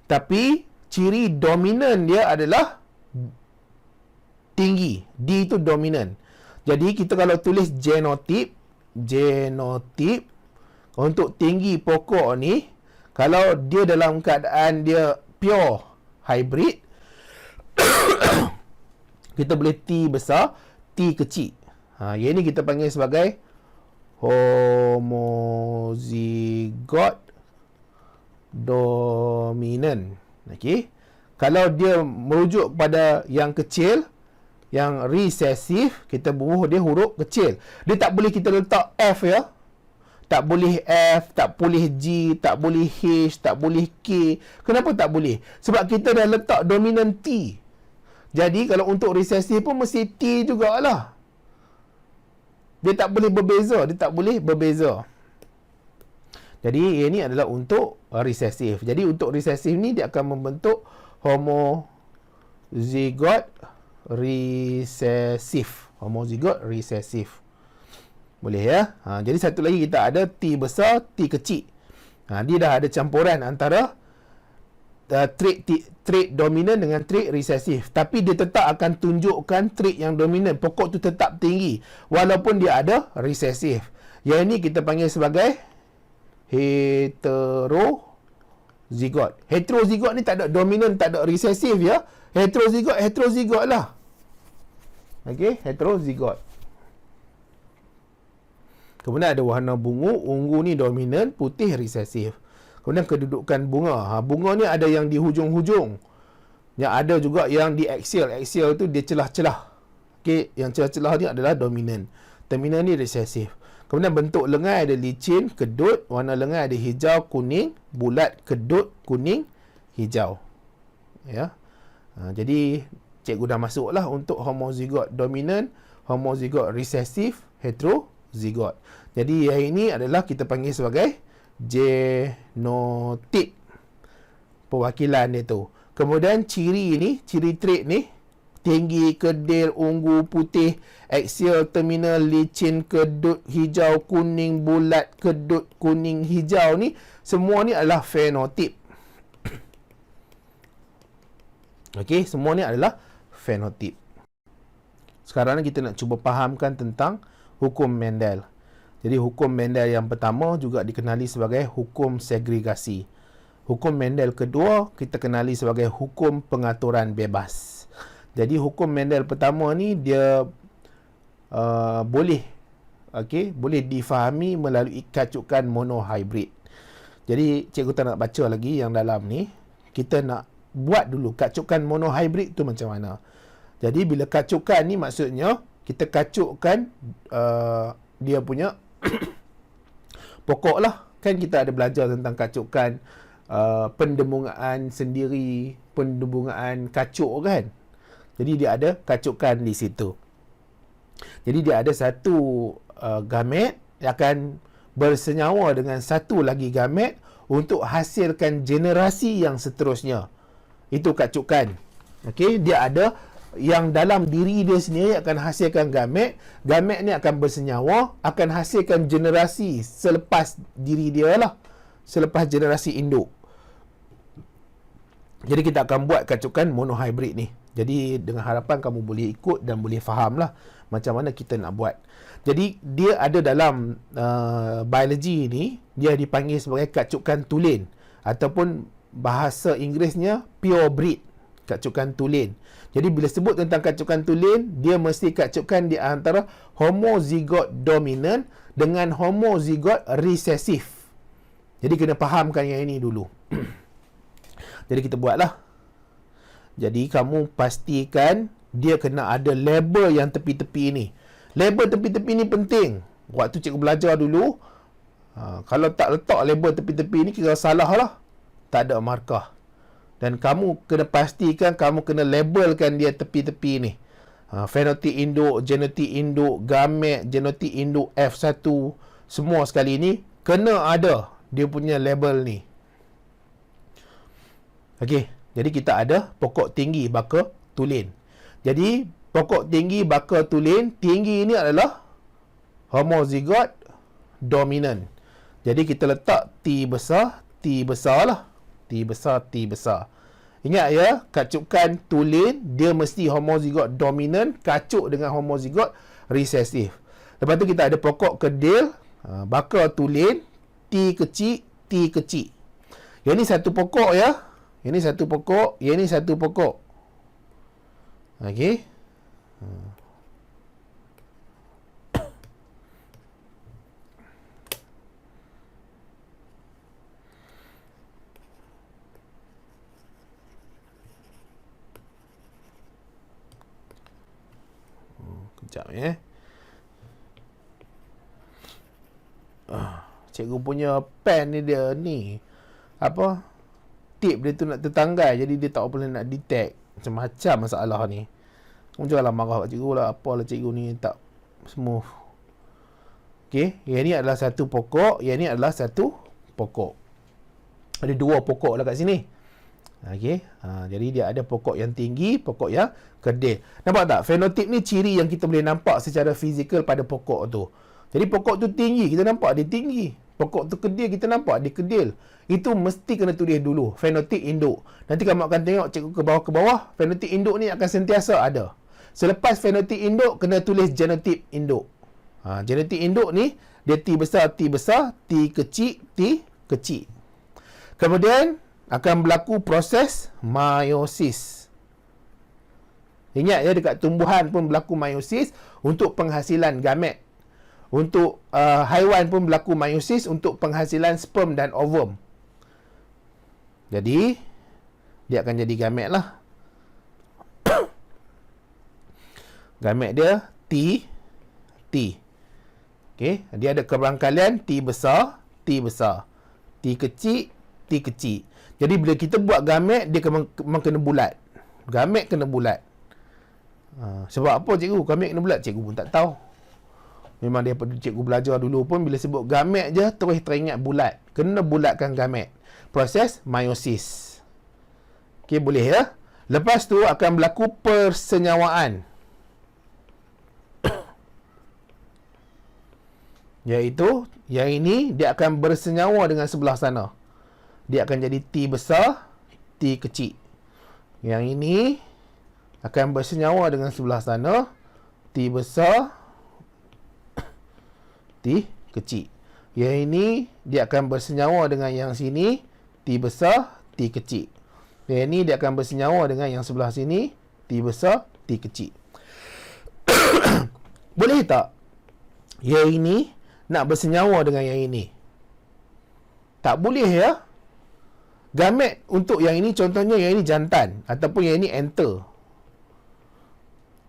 Tapi ciri dominan dia adalah tinggi. D itu dominan. Jadi kita kalau tulis genotip, untuk tinggi pokok ni, kalau dia dalam keadaan dia pure hybrid, kita boleh T besar, T kecil. Yang ni kita panggil sebagai homozygote dominant. Okey. Kalau dia merujuk kepada yang kecil, yang resesif, kita buruh dia huruf kecil. Dia tak boleh kita letak F ya. Tak boleh F, tak boleh G, tak boleh H, tak boleh K. Kenapa tak boleh? Sebab kita dah letak dominan T. Jadi kalau untuk resesif pun mesti T jugalah. Dia tak boleh berbeza, dia tak boleh berbeza. Jadi ini adalah untuk resesif. Jadi untuk resesif ni dia akan membentuk homozygote resesif. Homozygote resesif. Boleh ya? Jadi satu lagi kita ada T besar, T kecil. Dia dah ada campuran antara trait dominan dengan trait resesif. Tapi dia tetap akan tunjukkan trait yang dominan. Pokok tu tetap tinggi walaupun dia ada resesif. Yang ini kita panggil sebagai heterozygote. Heterozygote ni tak ada dominan, tak ada resesif ya. Heterozygote lah. Okey, heterozygote. Kemudian ada warna ungu ni dominan, putih resesif. Kemudian kedudukan bunga. Bunga ni ada yang di hujung-hujung. Yang ada juga yang di axial. Axial tu dia celah-celah. Okey, yang celah-celah ni adalah dominan. Terminal ni resesif. Kemudian bentuk lengai ada licin, kedut. Warna lengai ada hijau, kuning, bulat, kedut, kuning, hijau. Ya. Jadi cikgu dah masuklah untuk homozygote dominan, homozygote resesif, heterozygote. Jadi yang ini adalah kita panggil sebagai genotip, perwakilan dia tu. Kemudian ciri ni, ciri trait ni, tinggi, kedil, ungu, putih, axial, terminal, licin, kedut, hijau, kuning, bulat, kedut, kuning, hijau ni, semua ni adalah fenotip. Okey, semua ni adalah fenotip. Sekarang ni kita nak cuba fahamkan tentang hukum Mendel. Jadi hukum Mendel yang pertama juga dikenali sebagai hukum segregasi. Hukum Mendel kedua kita kenali sebagai hukum pengaturan bebas. Jadi hukum Mendel pertama ni dia boleh difahami melalui kacukan monohybrid. Jadi cikgu tak nak baca lagi yang dalam ni. Kita nak buat dulu kacukan monohybrid tu macam mana. Jadi bila kacukan ni maksudnya kita kacukkan dia punya pokok lah. Kan kita ada belajar tentang kacukan pendembungaan sendiri, pendembungaan kacuk kan. Jadi dia ada kacukan di situ. Jadi dia ada satu gamet yang akan bersenyawa dengan satu lagi gamet untuk hasilkan generasi yang seterusnya. Itu kacukan. Okey, dia ada yang dalam diri dia sendiri akan hasilkan gamet. Gamet ni akan bersenyawa, akan hasilkan generasi selepas diri dia lah. Selepas generasi induk. Jadi kita akan buat kacukan monohybrid ni. Jadi dengan harapan kamu boleh ikut dan boleh faham lah macam mana kita nak buat. Jadi dia ada dalam biologi ni, dia dipanggil sebagai kacukan tulen. Ataupun bahasa Inggerisnya pure breed. Kacukan tulen. Jadi bila sebut tentang kacukan tulen, dia mesti kacukan di antara homozygote dominant dengan homozygote resesif. Jadi kena fahamkan yang ini dulu. Jadi kita buatlah. Jadi kamu pastikan dia kena ada label yang tepi-tepi ni. Label tepi-tepi ni penting. Waktu cikgu belajar dulu, kalau tak letak label tepi-tepi ni kira salah lah. Tak ada markah. Dan kamu kena pastikan kamu kena labelkan dia tepi-tepi ni. Fenotip induk, genotip induk, gamet, genotip induk F1, semua sekali ni kena ada dia punya label ni. Okey, jadi kita ada pokok tinggi baka tulen. Jadi pokok tinggi baka tulen, tinggi ini adalah homozygote dominant. Jadi kita letak T besar lah. T besar. Ingat ya, kacukan tulen dia mesti homozygote dominant kacuk dengan homozygote resesif. Lepas tu kita ada pokok kedil, baka tulen, T kecil, T kecil. Yang ni satu pokok ya. Yang ni satu pokok, yang ni satu pokok. Okey. Kejap ya. Cikgu punya pen ni dia ni apa, tip dia tu nak tertanggal, jadi dia tak boleh nak detect. Macam-macam masalah ni. Kamu janganlah marah kat cikgu lah, apalah cikgu ni tak smooth. Okey, yang ni adalah satu pokok, yang ni adalah satu pokok. Ada dua pokok lah kat sini. Okey, jadi dia ada pokok yang tinggi, pokok yang kedil. Nampak tak? Fenotip ni ciri yang kita boleh nampak secara fizikal pada pokok tu. Jadi pokok tu tinggi, kita nampak dia tinggi. Pokok tu kedil, kita nampak dia kedil. Itu mesti kena tulis dulu, fenotip induk. Nanti kamu akan tengok cikgu ke bawah, fenotip induk ni akan sentiasa ada. Selepas fenotip induk, kena tulis genotip induk. Genotip induk ni, dia T besar, T besar, T kecil, T kecil. Kemudian, akan berlaku proses meiosis. Ingat ya, dekat tumbuhan pun berlaku meiosis untuk penghasilan gamet. Untuk haiwan pun berlaku meiosis untuk penghasilan sperm dan ovum. Jadi, dia akan jadi gamet lah. Gamet dia T. Okey, dia ada keberangkalian T besar, T besar. T kecil, T kecil. Jadi, bila kita buat gamet, dia memang kena bulat. Gamet kena bulat. Sebab apa cikgu? Gamet kena bulat? Cikgu pun tak tahu. Memang daripada cikgu belajar dulu pun, bila sebut gamet je, terus teringat bulat. Kena bulatkan gamet. Proses meiosis. Okey, boleh ya? Lepas tu akan berlaku persenyawaan. Iaitu, yang ini dia akan bersenyawa dengan sebelah sana. Dia akan jadi T besar, T kecil. Yang ini akan bersenyawa dengan sebelah sana, T besar, T kecil. Yang ini dia akan bersenyawa dengan yang sini, T besar, T kecil. Yang ini dia akan bersenyawa dengan yang sebelah sini, T besar, T kecil. Boleh tak yang ini nak bersenyawa dengan yang ini? Tak boleh ya. Gamet untuk yang ini, contohnya yang ini jantan ataupun yang ini enter.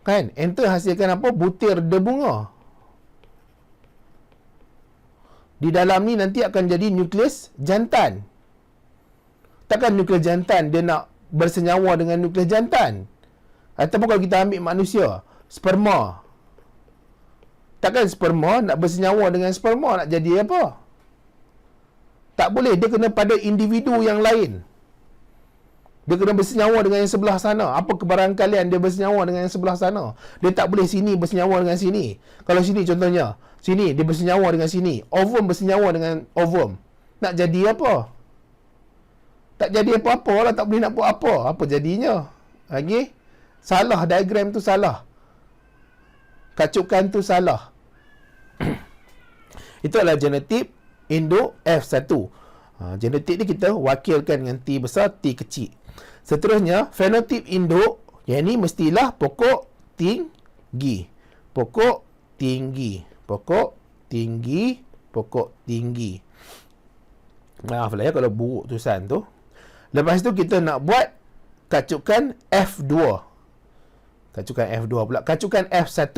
Kan? Enter hasilkan apa? Butir debunga. Di dalam ni nanti akan jadi nukleus jantan. Takkan nukleus jantan dia nak bersenyawa dengan nukleus jantan? Ataupun kalau kita ambil manusia, sperma. Takkan sperma nak bersenyawa dengan sperma, nak jadi apa? Tak boleh. Dia kena pada individu yang lain. Dia kena bersenyawa dengan yang sebelah sana. Apa kebarangkalian dia bersenyawa dengan yang sebelah sana? Dia tak boleh sini bersenyawa dengan sini. Kalau sini contohnya, sini dia bersenyawa dengan sini. Ovum bersenyawa dengan ovum. Nak jadi apa? Tak jadi apa-apa lah. Tak boleh nak buat apa. Apa jadinya? Lagi? Salah, diagram tu salah. Kacukan tu salah. Itu adalah genotip induk F1. Genotip ni kita wakilkan dengan T besar, T kecil. Seterusnya, fenotip induk. Yang ni mestilah pokok tinggi. Pokok tinggi. Pokok tinggi. Pokok tinggi. Maaflah ya kalau buruk tulisan tu. Lepas tu kita nak buat kacukan F2. Kacukan F2 pula. Kacukan F1.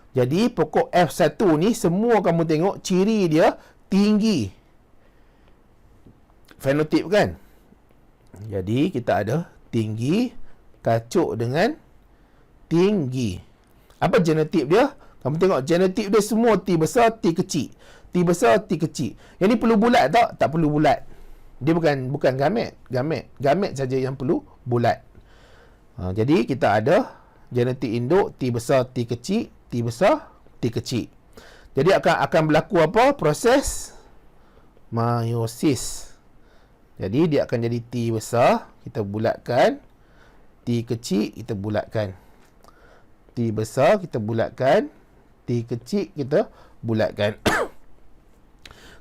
Jadi pokok F1 ni semua kamu tengok ciri dia tinggi. Fenotip kan? Jadi kita ada tinggi kacuk dengan tinggi. Apa genotip dia? Kamu tengok genotip dia semua T besar, T kecil. T besar, T kecil. Yang ni perlu bulat tak? Tak perlu bulat. Dia bukan gamet. Gamet saja yang perlu bulat. Jadi kita ada genotip induk T besar, T kecil, T besar, T kecil. Jadi akan berlaku apa? Proses meiosis. Jadi dia akan jadi T besar, kita bulatkan. T kecil, kita bulatkan. T besar, kita bulatkan. T kecil, kita bulatkan.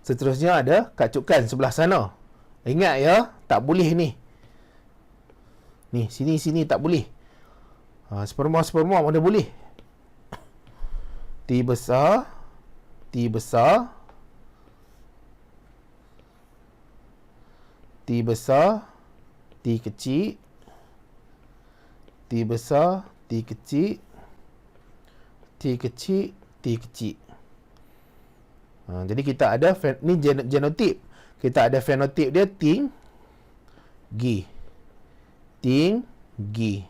Seterusnya ada kacukan sebelah sana. Ingat ya, tak boleh ni. Ni, sini tak boleh. Sperma mana boleh. T besar, T besar, T besar, T kecil, T besar, T kecil, T kecil, T kecil. Jadi kita ada ni genotip. Kita ada fenotip dia tinggi. Tinggi.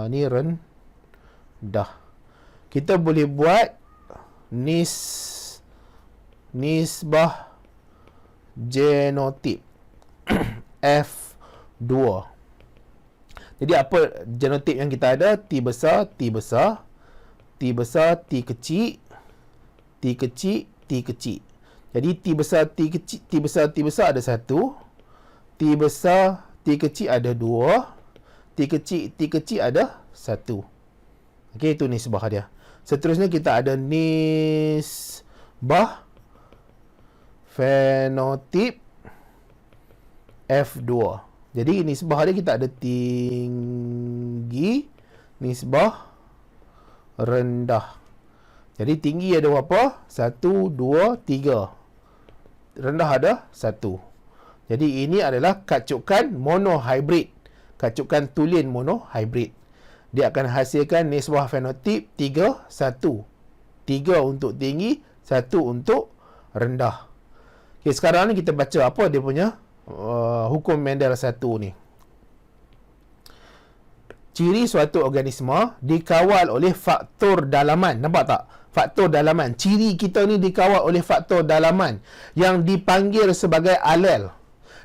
Ni rendah. Kita boleh buat nisbah genotip F2. Jadi apa genotip yang kita ada? T besar, T besar, T besar, T kecil, T kecil, T kecil. Jadi T besar, T kecil, T besar, T besar ada 1. T besar, T kecil ada 2. T kecil ada 1. Okey, itu nisbah dia. Seterusnya kita ada nisbah fenotip F2. Jadi nisbah dia kita ada tinggi, nisbah rendah. Jadi tinggi ada berapa? 1, 2, 3. Rendah ada 1. Jadi ini adalah kacukan monohybrid. Kacukan tulen monohybrid. Dia akan hasilkan nisbah fenotip 3, 1. 3 untuk tinggi, 1 untuk rendah. Okay, sekarang ni kita baca apa dia punya hukum Mendel 1 ni. Ciri suatu organisma dikawal oleh faktor dalaman. Nampak tak? Faktor dalaman. Ciri kita ni dikawal oleh faktor dalaman yang dipanggil sebagai alel.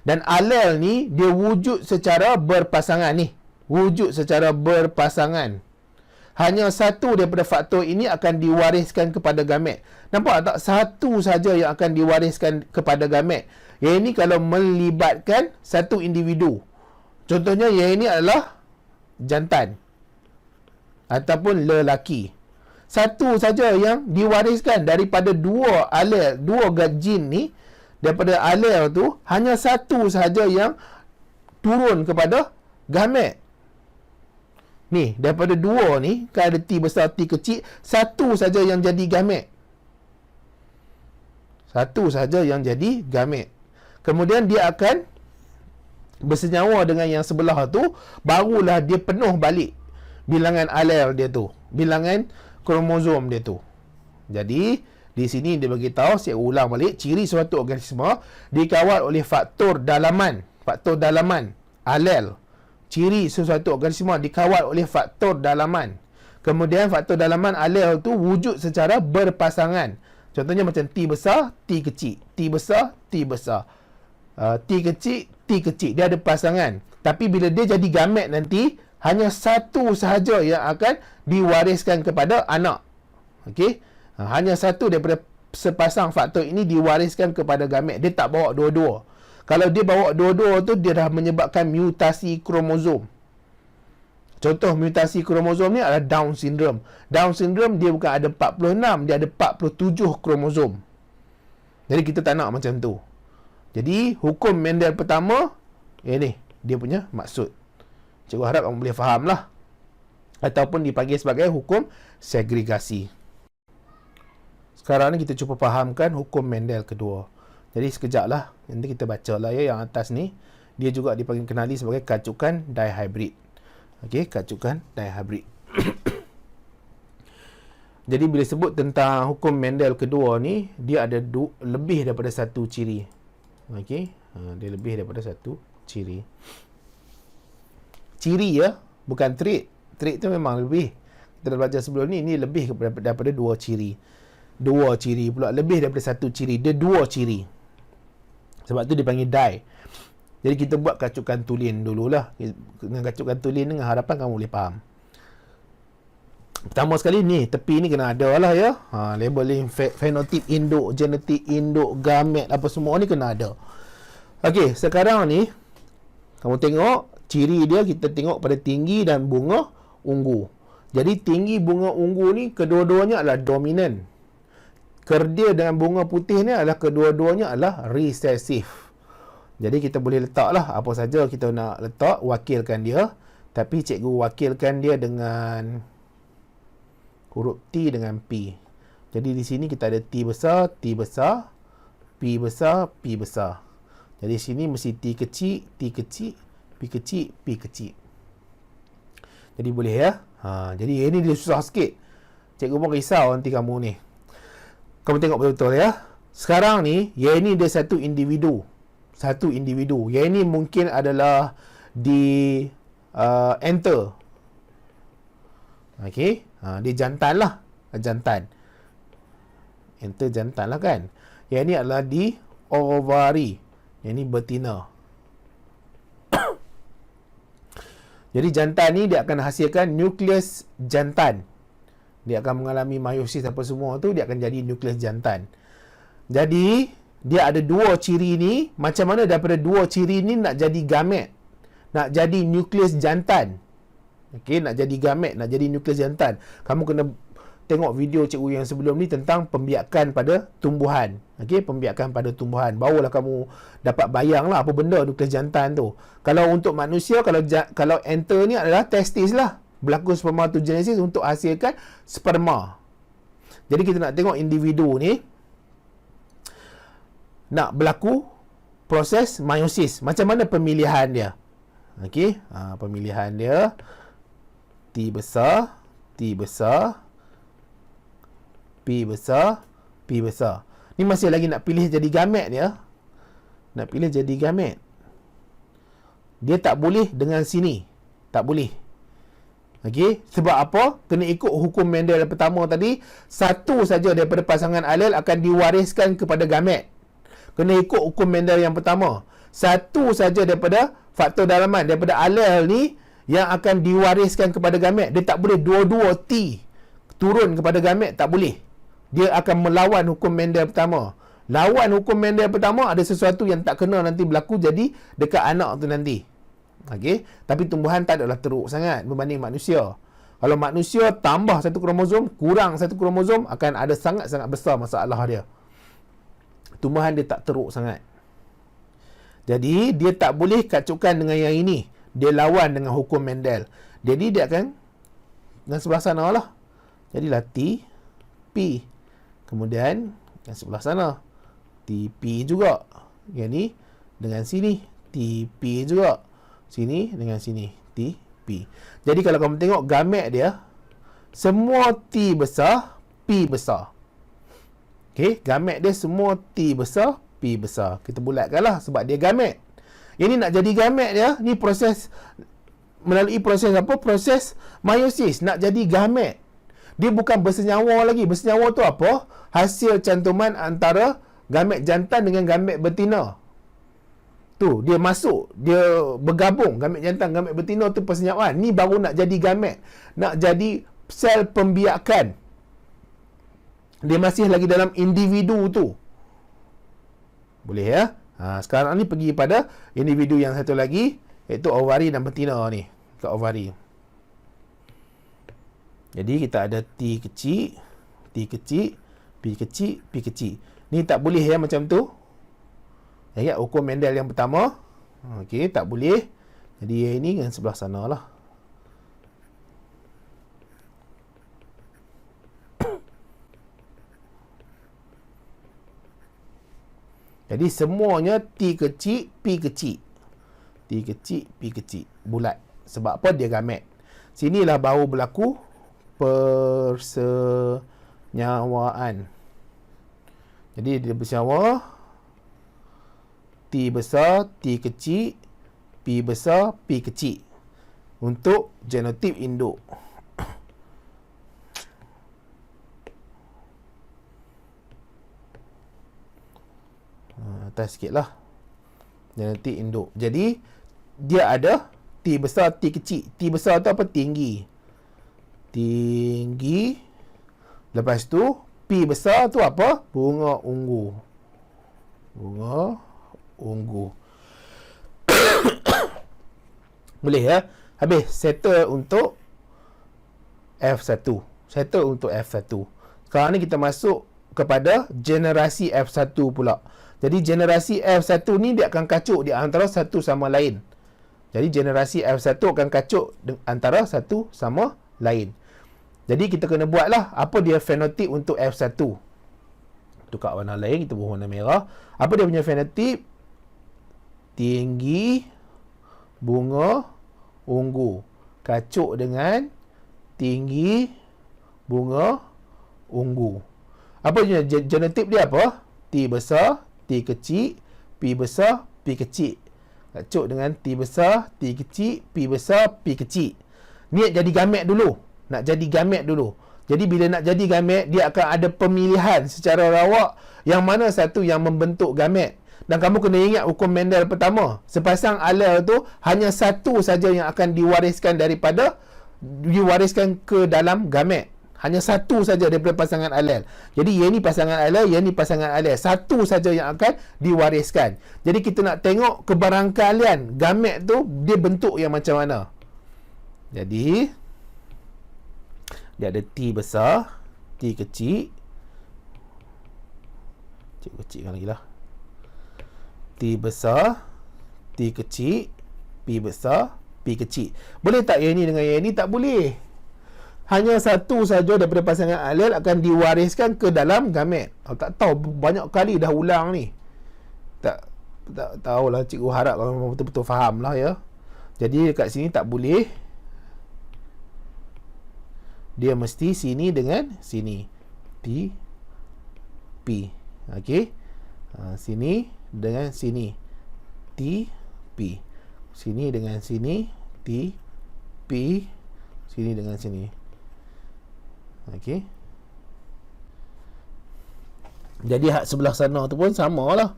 Dan alel ni dia wujud secara berpasangan ni. Wujud secara berpasangan. Hanya satu daripada faktor ini akan diwariskan kepada gamet. Nampak tak? Satu saja yang akan diwariskan kepada gamet. Yang ini kalau melibatkan satu individu. Contohnya yang ini adalah jantan ataupun lelaki. Satu saja yang diwariskan daripada dua alel, dua gene ni. Daripada alel tu, hanya satu sahaja yang turun kepada gamet. Ni, daripada dua ni, kan ada T besar, T kecil, satu saja yang jadi gamet. Satu saja yang jadi gamet. Kemudian dia akan bersenyawa dengan yang sebelah tu, barulah dia penuh balik bilangan alel dia tu, bilangan kromosom dia tu. Jadi di sini dia bagi tahu, saya ulang balik, ciri suatu organisma dikawal oleh faktor dalaman, alel. Ciri sesuatu organisma dikawal oleh faktor dalaman. Kemudian faktor dalaman alel tu wujud secara berpasangan. Contohnya macam T besar, T kecil, T besar, T besar. T kecil, T kecil. Dia ada pasangan. Tapi bila dia jadi gamet nanti, hanya satu sahaja yang akan diwariskan kepada anak. Okey? Hanya satu daripada sepasang faktor ini diwariskan kepada gamet. Dia tak bawa dua-dua. Kalau dia bawa dua-dua tu, dia dah menyebabkan mutasi kromosom. Contoh mutasi kromosom ni adalah Down syndrome. Down syndrome dia bukan ada 46, dia ada 47 kromosom. Jadi kita tak nak macam tu. Jadi hukum Mendel pertama, ni dia punya maksud. Cikgu harap kamu boleh faham lah. Ataupun dipanggil sebagai hukum segregasi. Sekarang ni kita cuba fahamkan hukum Mendel kedua. Jadi sekejap lah, nanti kita baca lah ya yang atas ni. Dia juga dipanggil kenali sebagai kacukan dihybrid. Okey, kacukan dihybrid. Jadi bila sebut tentang hukum Mendel kedua ni, dia ada lebih daripada satu ciri. Okey, dia lebih daripada satu ciri. Ciri ya, bukan trait. Trait tu memang lebih. Kita dah belajar sebelum ni, ini lebih daripada dua ciri. Dua ciri pula, lebih daripada satu ciri. Dia dua ciri. Sebab tu dipanggil di. Jadi kita buat kacukan tulen dululah. Dengan kacukan tulen dengan harapan kamu boleh faham. Pertama sekali ni, tepi ni kena ada lah ya. Labeling fenotip induk, genetik induk, gamet, apa semua ni kena ada. Okey, sekarang ni kamu tengok ciri dia, kita tengok pada tinggi dan bunga ungu. Jadi tinggi bunga ungu ni kedua-duanya adalah dominan. Kerdia dengan bunga putih ni adalah kedua-duanya adalah resesif. Jadi kita boleh letaklah apa saja kita nak letak, wakilkan dia. Tapi cikgu wakilkan dia dengan huruf T dengan P. Jadi di sini kita ada T besar, T besar, P besar, P besar. Jadi sini mesti T kecil, T kecil, P kecil, P kecil. Jadi boleh ya. Jadi ini dia susah sikit. Cikgu pun risau nanti kamu ni. Kamu tengok betul-betul ya. Sekarang ni, yang ini dia satu individu. Satu individu. Yang ini mungkin adalah di enter. Okey. Dia jantan lah. Jantan. Enter jantan lah kan. Yang ini adalah di ovari. Yang ini betina. Jadi jantan ni dia akan hasilkan nukleus jantan. Dia akan mengalami meiosis apa semua tu, dia akan jadi nukleus jantan. Jadi dia ada dua ciri ni. Macam mana daripada dua ciri ni nak jadi gamet, nak jadi nukleus jantan. Okey, nak jadi gamet, nak jadi nukleus jantan. Kamu kena tengok video cikgu yang sebelum ni tentang pembiakan pada tumbuhan. Okey, pembiakan pada tumbuhan. Barulah kamu dapat bayang lah apa benda nukleus jantan tu. Kalau untuk manusia, kalau enter ni adalah testis lah. Berlaku spermatogenesis untuk hasilkan sperma. Jadi kita nak tengok individu ni nak berlaku proses meiosis. Macam mana pemilihan dia? Okey, pemilihan dia T besar, T besar, P besar, P besar. Ni masih lagi nak pilih jadi gamet dia. Nak pilih jadi gamet. Dia tak boleh dengan sini. Tak boleh. Okey, sebab apa? Kena ikut hukum Mendel yang pertama tadi. Satu saja daripada pasangan alel akan diwariskan kepada gamet. Kena ikut hukum Mendel yang pertama. Satu saja daripada faktor dalaman, daripada alel ni yang akan diwariskan kepada gamet. Dia tak boleh dua-dua T turun kepada gamet, tak boleh. Dia akan melawan hukum Mendel pertama. Lawan hukum Mendel pertama, ada sesuatu yang tak kena nanti berlaku jadi dekat anak tu nanti. Okey, tapi tumbuhan tak adalah teruk sangat berbanding manusia. Kalau manusia tambah satu kromosom, kurang satu kromosom, akan ada sangat-sangat besar masalah dia. Tumbuhan dia tak teruk sangat. Jadi dia tak boleh kacukkan dengan yang ini. Dia lawan dengan hukum Mendel. Jadi dia akan dan sebelah sana lah. Jadilah T, P. Kemudian yang sebelah sana TP juga. Yang ni dengan sini TP juga. Sini dengan sini TP. Jadi kalau kamu tengok gamet dia, semua T besar, P besar. Okey, gamet dia semua T besar, P besar. Kita bulatkanlah sebab dia gamet. Yang ni nak jadi gamet dia, ni proses melalui proses apa? Proses meiosis, nak jadi gamet. Dia bukan bersenyawa lagi. Bersenyawa tu apa? Hasil cantuman antara gamet jantan dengan gamet betina. Tu, dia masuk, dia bergabung. Gamet jantan, gamet betina tu persenyawaan. Ni baru nak jadi gamet. Nak jadi sel pembiakan. Dia masih lagi dalam individu tu. Boleh ya? Sekarang ni pergi pada individu yang satu lagi, iaitu ovari dan betina ni. Kat ovari. Jadi kita ada T kecil, T kecil, P kecil, P kecil. Ni tak boleh ya macam tu. Ya, hukum Mendel yang pertama. Okey, tak boleh. Jadi yang ini yang sebelah sana lah. Jadi semuanya T kecil, P kecil. T kecil, P kecil. Bulat. Sebab apa? Dia gamet. Sinilah baru berlaku persenyawaan. Jadi dia bersenyawa. T besar, T kecil, P besar, P kecil. Untuk genotip induk. Atas sikit lah. Genotip induk. Jadi dia ada T besar, T kecil. T besar tu apa? Tinggi. Tinggi. Lepas tu P besar tu apa? Bunga ungu. Bunga ungu. Boleh ya? Habis settle untuk F1. Settle untuk F1. Sekarang ni kita masuk kepada generasi F1 pula. Jadi generasi F1 ni dia akan kacuk di antara satu sama lain. Jadi generasi F1 akan kacuk antara satu sama lain. Jadi kita kena buatlah apa dia fenotip untuk F1. Tukar warna lain, kita buat warna merah. Apa dia punya fenotip? Tinggi, bunga, ungu. Kacuk dengan tinggi, bunga, ungu. Apa dia genotip dia apa? T besar, T kecil, P besar, P kecil. Kacuk dengan T besar, T kecil, P besar, P kecil. Niat jadi gamet dulu. Nak jadi gamet dulu. Jadi bila nak jadi gamet, dia akan ada pemilihan secara rawak yang mana satu yang membentuk gamet. Dan kamu kena ingat hukum Mendel pertama. Sepasang alel tu hanya satu saja yang akan diwariskan ke dalam gamet. Hanya satu saja daripada pasangan alel. Jadi yang ni pasangan alel, yang ni pasangan alel. Satu saja yang akan diwariskan. Jadi kita nak tengok kebarangkalian gamet tu dia bentuk yang macam mana. Jadi dia ada T besar, T kecil. Kecilkan lagi lah. T besar, T kecil, P besar, P kecil. Boleh tak yang ni dengan yang ni? Tak boleh. Hanya satu saja daripada pasangan alel akan diwariskan ke dalam gamet. Tak tahu, banyak kali dah ulang ni. Tak tahulah, cikgu harap kamu betul-betul faham lah ya. Jadi dekat sini tak boleh. Dia mesti sini dengan sini. T, P. Okey. Sini dengan sini. T, P. Sini dengan sini. T, P. Sini dengan sini. Okey. Jadi hak sebelah sana tu pun sama lah.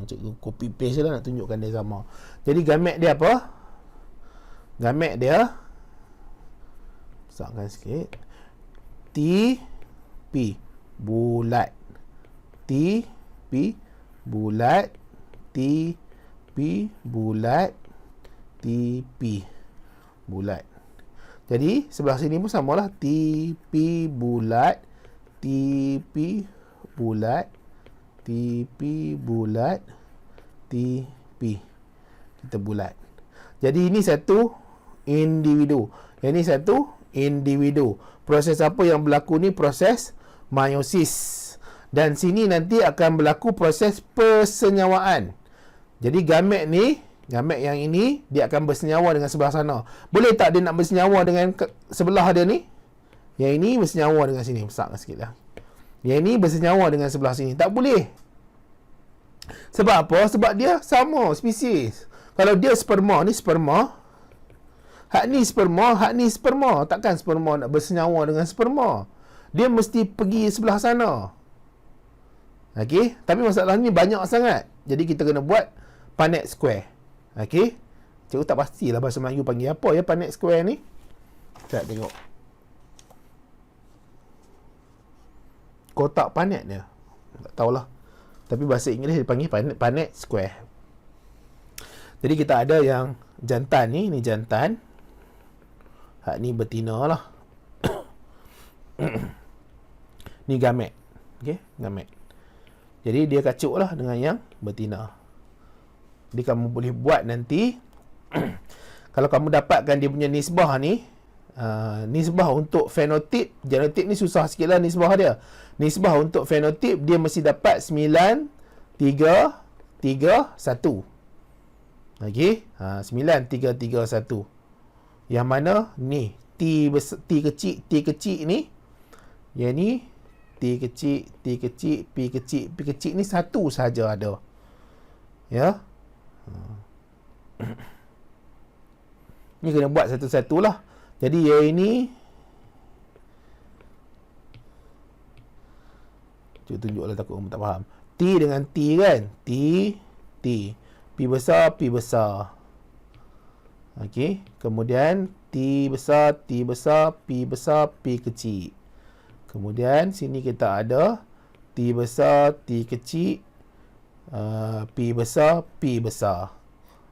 Cikgu copy paste lah nak tunjukkan dia sama. Jadi gamet dia apa? Gamet dia, besarkan sikit. T, P. Bulat. T, P. Bulat. T, P. Bulat. T, P. Bulat. Jadi sebelah sini pun samalah. T, P. Bulat. T, P. Bulat. T, P. Bulat. T, P. Kita bulat. Jadi ini satu individu. Yang ini satu individu. Proses apa yang berlaku ni? Proses meiosis. Dan sini nanti akan berlaku proses persenyawaan. Jadi gamet ni, gamet yang ini, dia akan bersenyawa dengan sebelah sana. Boleh tak dia nak bersenyawa dengan sebelah dia ni? Yang ini bersenyawa dengan sini. Besarkan sikit lah. Yang ini bersenyawa dengan sebelah sini. Tak boleh. Sebab apa? Sebab dia sama spesies. Kalau dia sperma, ni sperma. Hak ni sperma, hak ni sperma. Takkan sperma nak bersenyawa dengan sperma. Dia mesti pergi sebelah sana. Okey, tapi masalah ni banyak sangat. Jadi kita kena buat Punnett square. Okey. Cikgu tak pastilah bahasa Melayu panggil apa ya Punnett square ni. Kita tengok. Kotak Punnett dia. Tak tahulah. Tapi bahasa Inggeris dia panggil Punnett square. Jadi kita ada yang jantan ni jantan. Hak ni betina lah. Ni gamet. Okey, gamet. Jadi dia kacuk lah dengan yang betina. Jadi kamu boleh buat nanti. Kalau kamu dapatkan dia punya nisbah ni, nisbah untuk fenotip, genotip ni susah sikit lah nisbah dia. Nisbah untuk fenotip dia mesti dapat 9, 3, 3, 1. Okey, 9, 3, 3, 1. Yang mana ni T kecil ni, yang ni T kecil, P kecil ni satu saja ada. Ya. Ni kena buat satu-satu lah. Jadi yang ini, cuba tunjuklah, takut kamu tak faham. T dengan T kan, T. P besar. Okey, kemudian T besar, P besar, P kecil. Kemudian sini kita ada T besar, T kecil, P besar.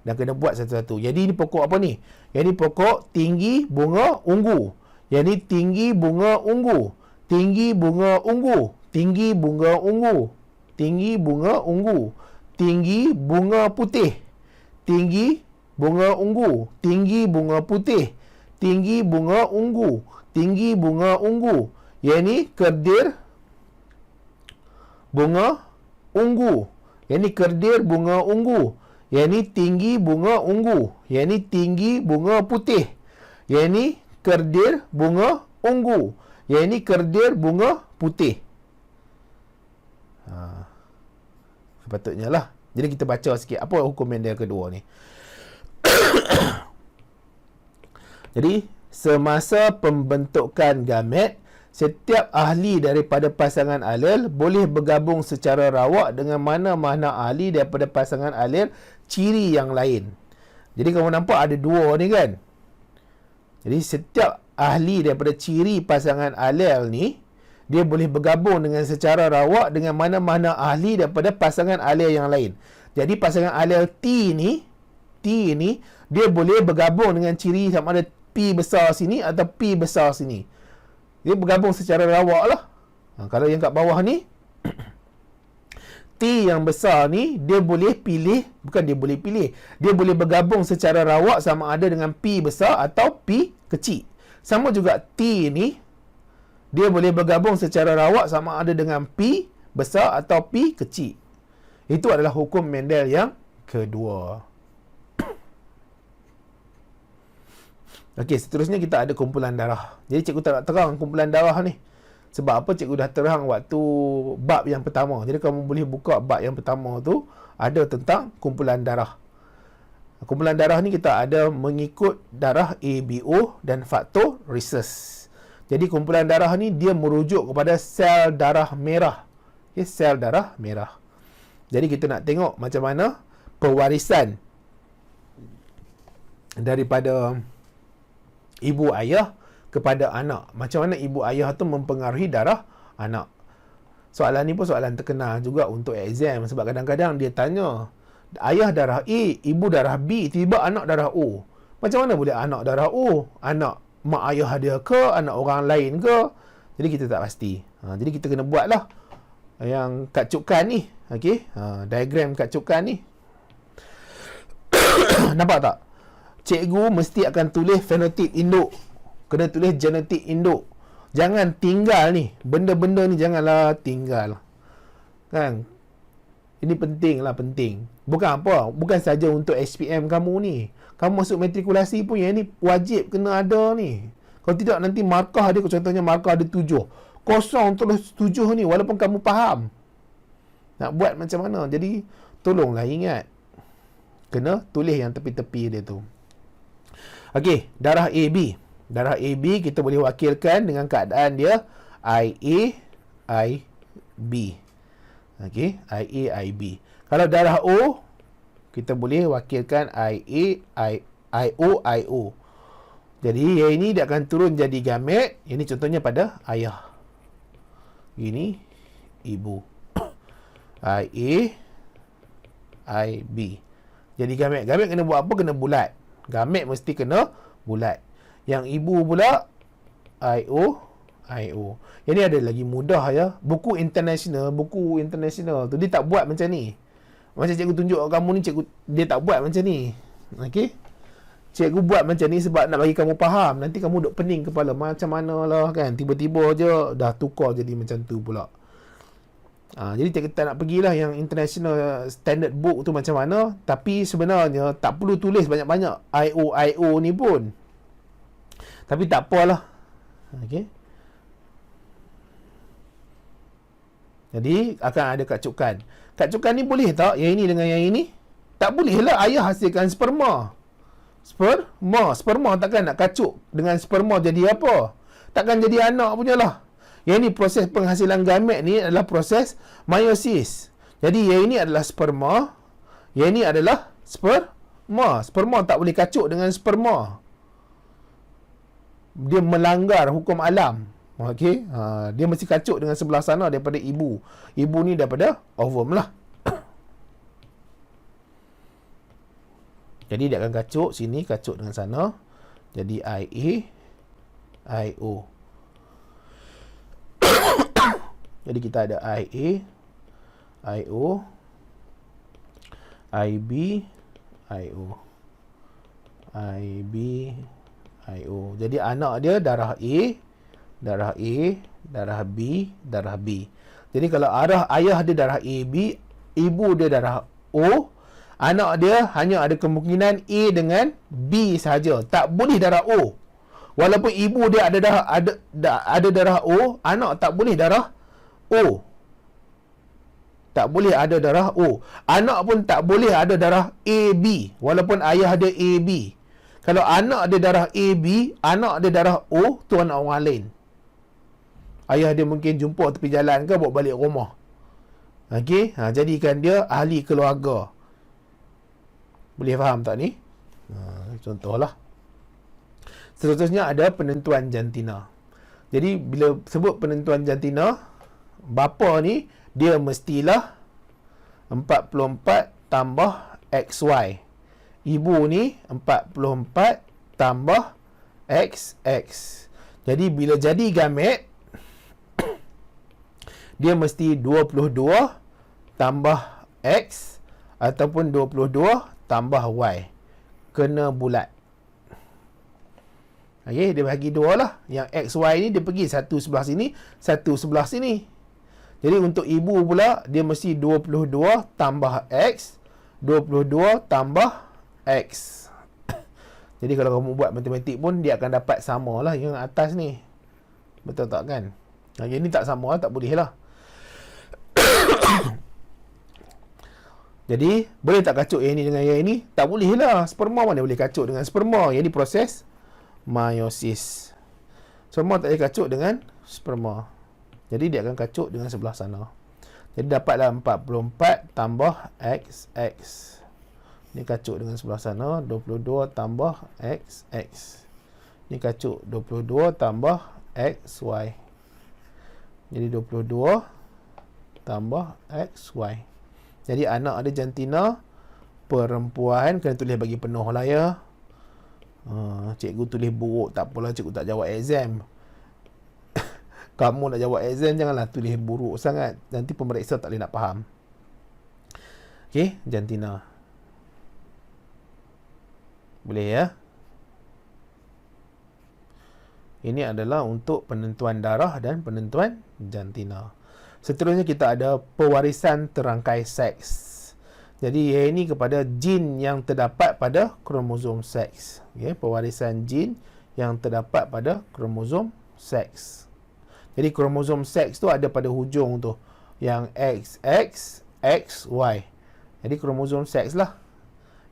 dan kena buat satu-satu. Jadi ni pokok apa ni? Yang ni pokok tinggi bunga ungu. Yang ni tinggi bunga ungu. Tinggi bunga ungu. Tinggi bunga ungu. Tinggi bunga ungu. Tinggi bunga putih. Tinggi bunga ungu. Tinggi bunga putih. Tinggi bunga ungu. Tinggi bunga ungu. Yang ni kerdir bunga ungu. Yang ni kerdir bunga ungu. Yang ni tinggi bunga ungu. Yang ni tinggi bunga putih. Yang ni kerdir bunga ungu. Yang ni kerdir bunga putih. Sepatutnya lah. Jadi kita baca sikit apa hukum Mendel kedua ni. Jadi semasa pembentukan gamet, setiap ahli daripada pasangan alel boleh bergabung secara rawak dengan mana-mana ahli daripada pasangan alel ciri yang lain. Jadi kamu nampak ada dua ni kan. Jadi setiap ahli daripada ciri pasangan alel ni, dia boleh bergabung dengan secara rawak dengan mana-mana ahli daripada pasangan alel yang lain. Jadi pasangan alel T ni dia boleh bergabung dengan ciri sama ada P besar sini atau P besar sini. Dia bergabung secara rawak lah. Kalau yang kat bawah ni T yang besar ni, dia boleh pilih, bukan dia boleh pilih, dia boleh bergabung secara rawak sama ada dengan P besar atau P kecil. Sama juga T ni, dia boleh bergabung secara rawak sama ada dengan P besar atau P kecil. Itu adalah hukum Mendel yang kedua. Okey, seterusnya kita ada kumpulan darah. Jadi cikgu tak nak terang kumpulan darah ni. Sebab apa? Cikgu dah terang waktu bab yang pertama. Jadi kamu boleh buka bab yang pertama tu, ada tentang kumpulan darah. Kumpulan darah ni kita ada mengikut darah ABO dan faktor rhesus. Jadi kumpulan darah ni dia merujuk kepada sel darah merah. Okay, sel darah merah. Jadi kita nak tengok macam mana pewarisan daripada ibu ayah kepada anak. Macam mana ibu ayah tu mempengaruhi darah anak. Soalan ni pun soalan terkenal juga untuk exam. Sebab kadang-kadang dia tanya, ayah darah A, ibu darah B, tiba anak darah O. Macam mana boleh anak darah O? Anak mak ayah dia ke? Anak orang lain ke? Jadi kita tak pasti. Jadi kita kena buat lah yang kat cukan ni. Okay? Diagram kat cukan ni. Nampak tak? Cikgu mesti akan tulis fenotip induk. Kena tulis genetik induk. Jangan tinggal ni. Benda-benda ni janganlah tinggal. Kan? Ini penting lah, penting. Bukan apa. Bukan saja untuk SPM kamu ni. Kamu masuk matrikulasi pun yang ni wajib kena ada ni. Kalau tidak nanti markah dia, contohnya markah ada 7. Kosong terus 7 ni walaupun kamu faham. Nak buat macam mana? Jadi tolonglah ingat. Kena tulis yang tepi-tepi dia tu. Okey, darah AB. Darah AB kita boleh wakilkan dengan keadaan dia IA, IB. Okey, IA, IB. Kalau darah O, kita boleh wakilkan IA, IO, IO. Jadi yang ini dia akan turun jadi gamet. Ini contohnya pada ayah. Ini ibu. IA, IB. Jadi gamet. Gamet kena buat apa? Kena bulat. Gamet mesti kena bulat. Yang ibu pula IO, IO. Yang ni ada lagi mudah ya. Buku international tu dia tak buat macam ni. Macam cikgu tunjuk kamu ni, dia tak buat macam ni. Okey. Cikgu buat macam ni sebab nak bagi kamu faham. Nanti kamu duk pening kepala macam mana lah kan. Tiba-tiba je dah tukar jadi macam tu pula. Jadi kita nak pergilah yang international standard book tu macam mana. Tapi sebenarnya tak perlu tulis banyak-banyak IO ni pun. Tapi tak apalah. Okay. Jadi akan ada kacukan. Kacukan ni boleh tak yang ini dengan yang ini? Tak boleh lah ayah hasilkan sperma. Sperma takkan nak kacuk dengan sperma jadi apa? Takkan jadi anak punya lah. Yang ni proses penghasilan gamet ni adalah proses meiosis. Jadi yang ini adalah sperma, yang ini adalah sperma. Sperma tak boleh kacuk dengan sperma. Dia melanggar hukum alam. Okey, dia mesti kacuk dengan sebelah sana daripada ibu. Ibu ni daripada ovum lah. Jadi dia akan kacuk sini, kacuk dengan sana. Jadi IA, IO. Jadi kita ada IA, IO, IB, IO, IB, IO. Jadi anak dia darah A, darah A, darah B, darah B. Jadi kalau ayah dia darah AB, ibu dia darah O, anak dia hanya ada kemungkinan A dengan B sahaja. Tak boleh darah O. Walaupun ibu dia ada darah O, anak tak boleh darah O. Tak boleh ada darah O. Anak pun tak boleh ada darah AB. Walaupun ayah dia AB. Kalau anak dia darah AB, anak dia darah O, tu anak orang lain. Ayah dia mungkin jumpa tepi jalan ke, bawa balik rumah. Okey, jadikan dia ahli keluarga. Boleh faham tak ni? Contohlah. Seterusnya ada penentuan jantina. Jadi bila sebut penentuan jantina, bapa ni dia mestilah 44 tambah XY. Ibu ni 44 tambah XX. Jadi bila jadi gamet, dia mesti 22 tambah X ataupun 22 tambah Y. Kena bulat. Okey, dia bagi dua lah. Yang XY ni dia pergi satu sebelah sini, satu sebelah sini. Jadi untuk ibu pula, dia mesti 22 tambah X, 22 tambah X. Jadi kalau kamu buat matematik pun, dia akan dapat sama lah yang atas ni. Betul tak kan? Yang ni tak sama lah, tak boleh lah. Jadi, boleh tak kacuk yang ni dengan yang ni? Tak boleh lah. Sperma mana boleh kacuk dengan sperma? Yang ni proses meiosis. Sperma tak boleh kacuk dengan sperma. Jadi dia akan kacuk dengan sebelah sana. Jadi dapatlah 44 tambah XX. Ni kacuk dengan sebelah sana. 22 tambah XX. Ni kacuk 22 tambah XY. Jadi 22 tambah XY. Jadi anak ada jantina perempuan. Kena tulis bagi penuh lah ya. Cikgu tulis buruk, tak apalah, cikgu tak jawab exam. Kamu nak jawab exam, janganlah tulis buruk sangat. Nanti pemeriksa tak boleh nak faham. Okey, jantina. Boleh ya? Ini adalah untuk penentuan darah dan penentuan jantina. Seterusnya kita ada pewarisan terangkai seks. Jadi ini kepada jin yang terdapat pada kromosom seks. Okay, pewarisan jin yang terdapat pada kromosom seks. Jadi kromosom seks tu ada pada hujung tu. Yang XX, XY. Jadi kromosom seks lah.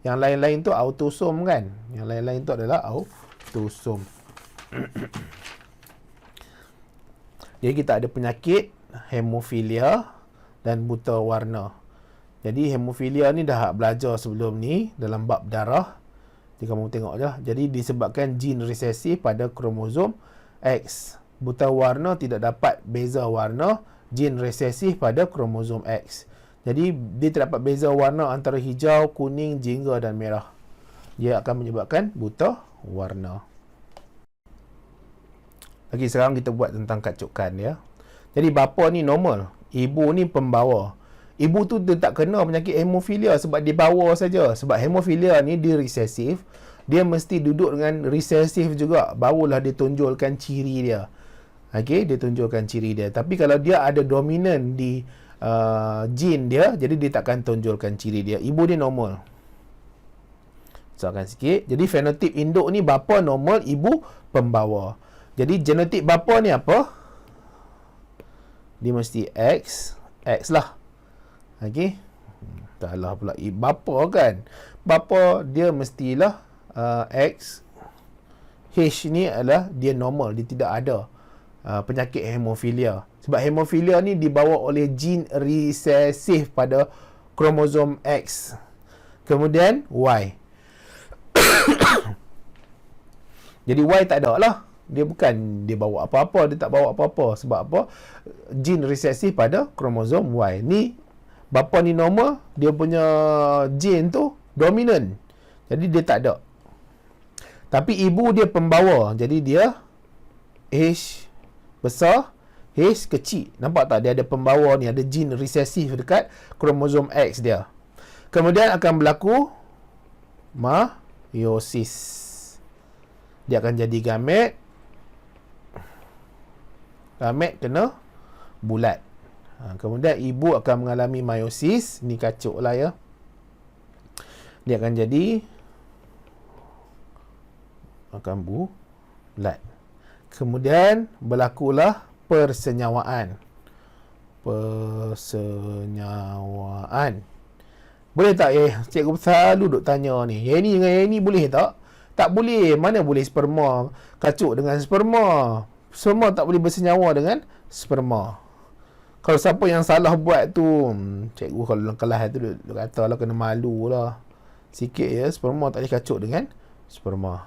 Yang lain-lain tu autosom kan. Yang lain-lain tu adalah autosom. Jadi kita ada penyakit hemofilia dan buta warna. Jadi hemofilia ni dah belajar sebelum ni dalam bab darah. Jadi kamu tengok je. Jadi disebabkan jin resesif pada kromosom X. Buta warna tidak dapat beza warna, jin resesif pada kromosom X. Jadi dia terdapat beza warna antara hijau, kuning, jingga dan merah. Dia akan menyebabkan buta warna. Lagi sekarang kita buat tentang kacukan ya. Jadi bapa ni normal, ibu ni pembawa. Ibu tu dia tak kena penyakit hemofilia sebab dia bawa saja. Sebab hemofilia ni dia resesif, dia mesti duduk dengan resesif juga, barulah dia tunjulkan ciri dia. Okey, dia tunjulkan ciri dia. Tapi kalau dia ada dominan di jin dia, jadi dia takkan tunjulkan ciri dia. Ibu dia normal. Soalkan sikit. Jadi fenotip induk ni bapa normal, ibu pembawa. Jadi genetik bapa ni apa? Dia mesti X lah. Okey. Taklah pula bapa kan. Bapa dia mestilah X. H ni adalah dia normal, dia tidak ada penyakit hemofilia. Sebab hemofilia ni dibawa oleh jin resesif pada kromosom X. Kemudian Y. Jadi Y tak ada lah. Dia bukan dia bawa apa-apa, dia tak bawa apa-apa. Sebab apa? Jin resesif pada kromosom Y. Ni bapa ni normal, dia punya jin tu dominan. Jadi dia tak ada. Tapi ibu dia pembawa. Jadi dia H besar, H kecil. Nampak tak? Dia ada pembawa ni, ada gene resesif dekat kromosom X dia. Kemudian akan berlaku meiosis. Dia akan jadi gamet. Gamet kena bulat. Kemudian ibu akan mengalami meiosis. Ni kacuk lah ya. Dia akan jadi akan bulat. Kemudian berlakulah persenyawaan. Persenyawaan. Boleh tak cikgu selalu duk tanya ni. Yang ni dengan yang ni boleh tak? Tak boleh. Mana boleh sperma kacuk dengan sperma? Sperma tak boleh bersenyawa dengan sperma. Kalau siapa yang salah buat tu, cikgu kalau dalam kelas tu duk kata lah kena malu lah. Sikit ya, sperma tak boleh kacuk dengan sperma.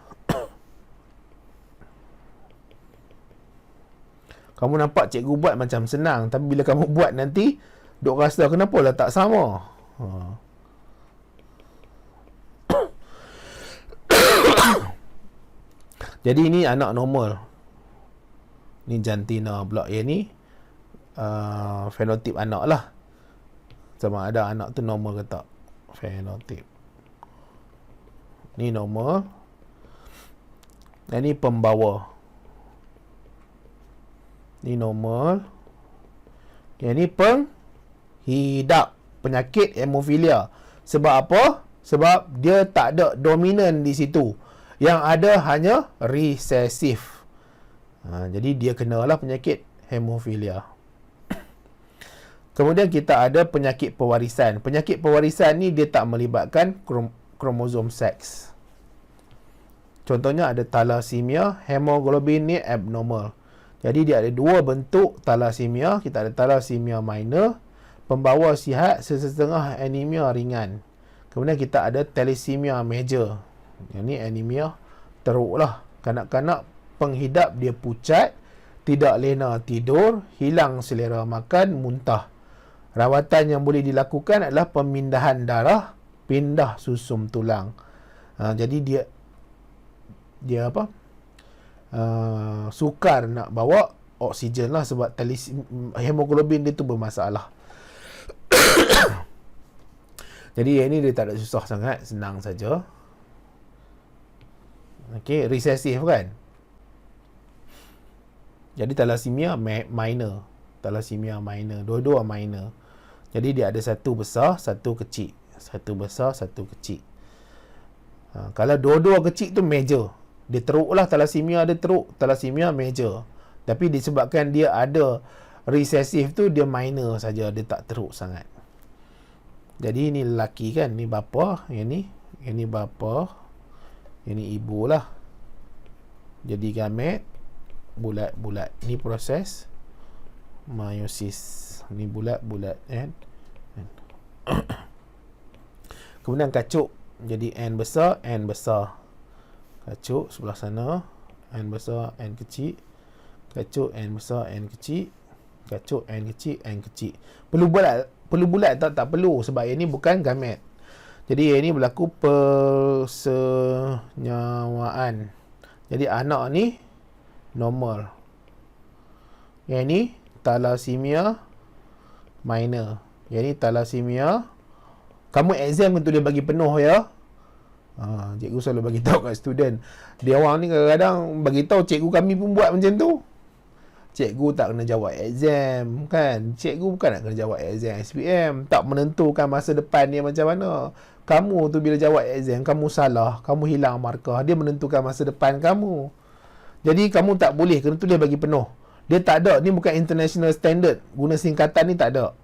Kamu nampak cikgu buat macam senang, tapi bila kamu buat nanti duk rasa kenapa lah tak sama. Jadi ini anak normal. Ni jantina pula. Yang ni fenotip anak lah. Sama ada anak tu normal ke tak. Fenotip. Ni normal. Dan ni pembawa. Ni normal. Yang ni penghidap. Penyakit hemofilia. Sebab apa? Sebab dia tak ada dominan di situ. Yang ada hanya resesif. Jadi dia kenalah penyakit hemofilia. Kemudian kita ada penyakit pewarisan. Penyakit pewarisan ni dia tak melibatkan kromosom seks. Contohnya ada thalassemia, hemoglobin ni abnormal. Jadi dia ada dua bentuk thalassemia. Kita ada thalassemia minor, pembawa sihat, sesetengah anemia ringan. Kemudian kita ada thalassemia major. Yang ni anemia teruk lah. Kanak-kanak penghidap dia pucat, tidak lena tidur, hilang selera makan, muntah. Rawatan yang boleh dilakukan adalah pemindahan darah, pindah susum tulang. Jadi dia apa? Sukar nak bawa oksigen lah sebab hemoglobin dia tu bermasalah. Jadi yang ni dia tak ada susah sangat, senang saja. Okey, resesif kan? Jadi thalassemia minor. Thalassemia minor. Dua-dua minor. Jadi dia ada satu besar, satu kecil. Satu besar, satu kecil. Kalau dua-dua kecil tu major. Dia teruk lah, thalassemia dia teruk. Thalassemia major. Tapi disebabkan dia ada resesif tu, dia minor saja. Dia tak teruk sangat. Jadi ni lelaki kan? Ni bapa. Yang ni bapa. Yang ni ibu lah. Jadi gamet bulat-bulat. Ni proses meiosis. Ni bulat-bulat kan. Kemudian kacuk. Jadi N besar, N besar. Kacuk sebelah sana. N besar, N kecil. Kacuk N besar, N kecil. Kacuk N kecil, N kecil. Perlu bulat tak? Tak perlu. Sebab yang ni bukan gamet. Jadi yang ni berlaku persenyawaan. Jadi anak ni normal. Yang ni thalassemia minor. Yang ni thalassemia. Kamu exam kan tulis bagi penuh ya. Cikgu selalu bagi tahu kat student. Dia orang ni kadang-kadang bagi tahu cikgu kami pun buat macam tu. Cikgu tak kena jawab exam kan. Cikgu bukan nak kena jawab exam SPM. Tak menentukan masa depan dia macam mana. Kamu tu bila jawab exam, kamu salah, kamu hilang markah. Dia menentukan masa depan kamu. Jadi kamu tak boleh kena tulis bagi penuh. Dia tak ada. Ni bukan international standard. Guna singkatan ni tak ada.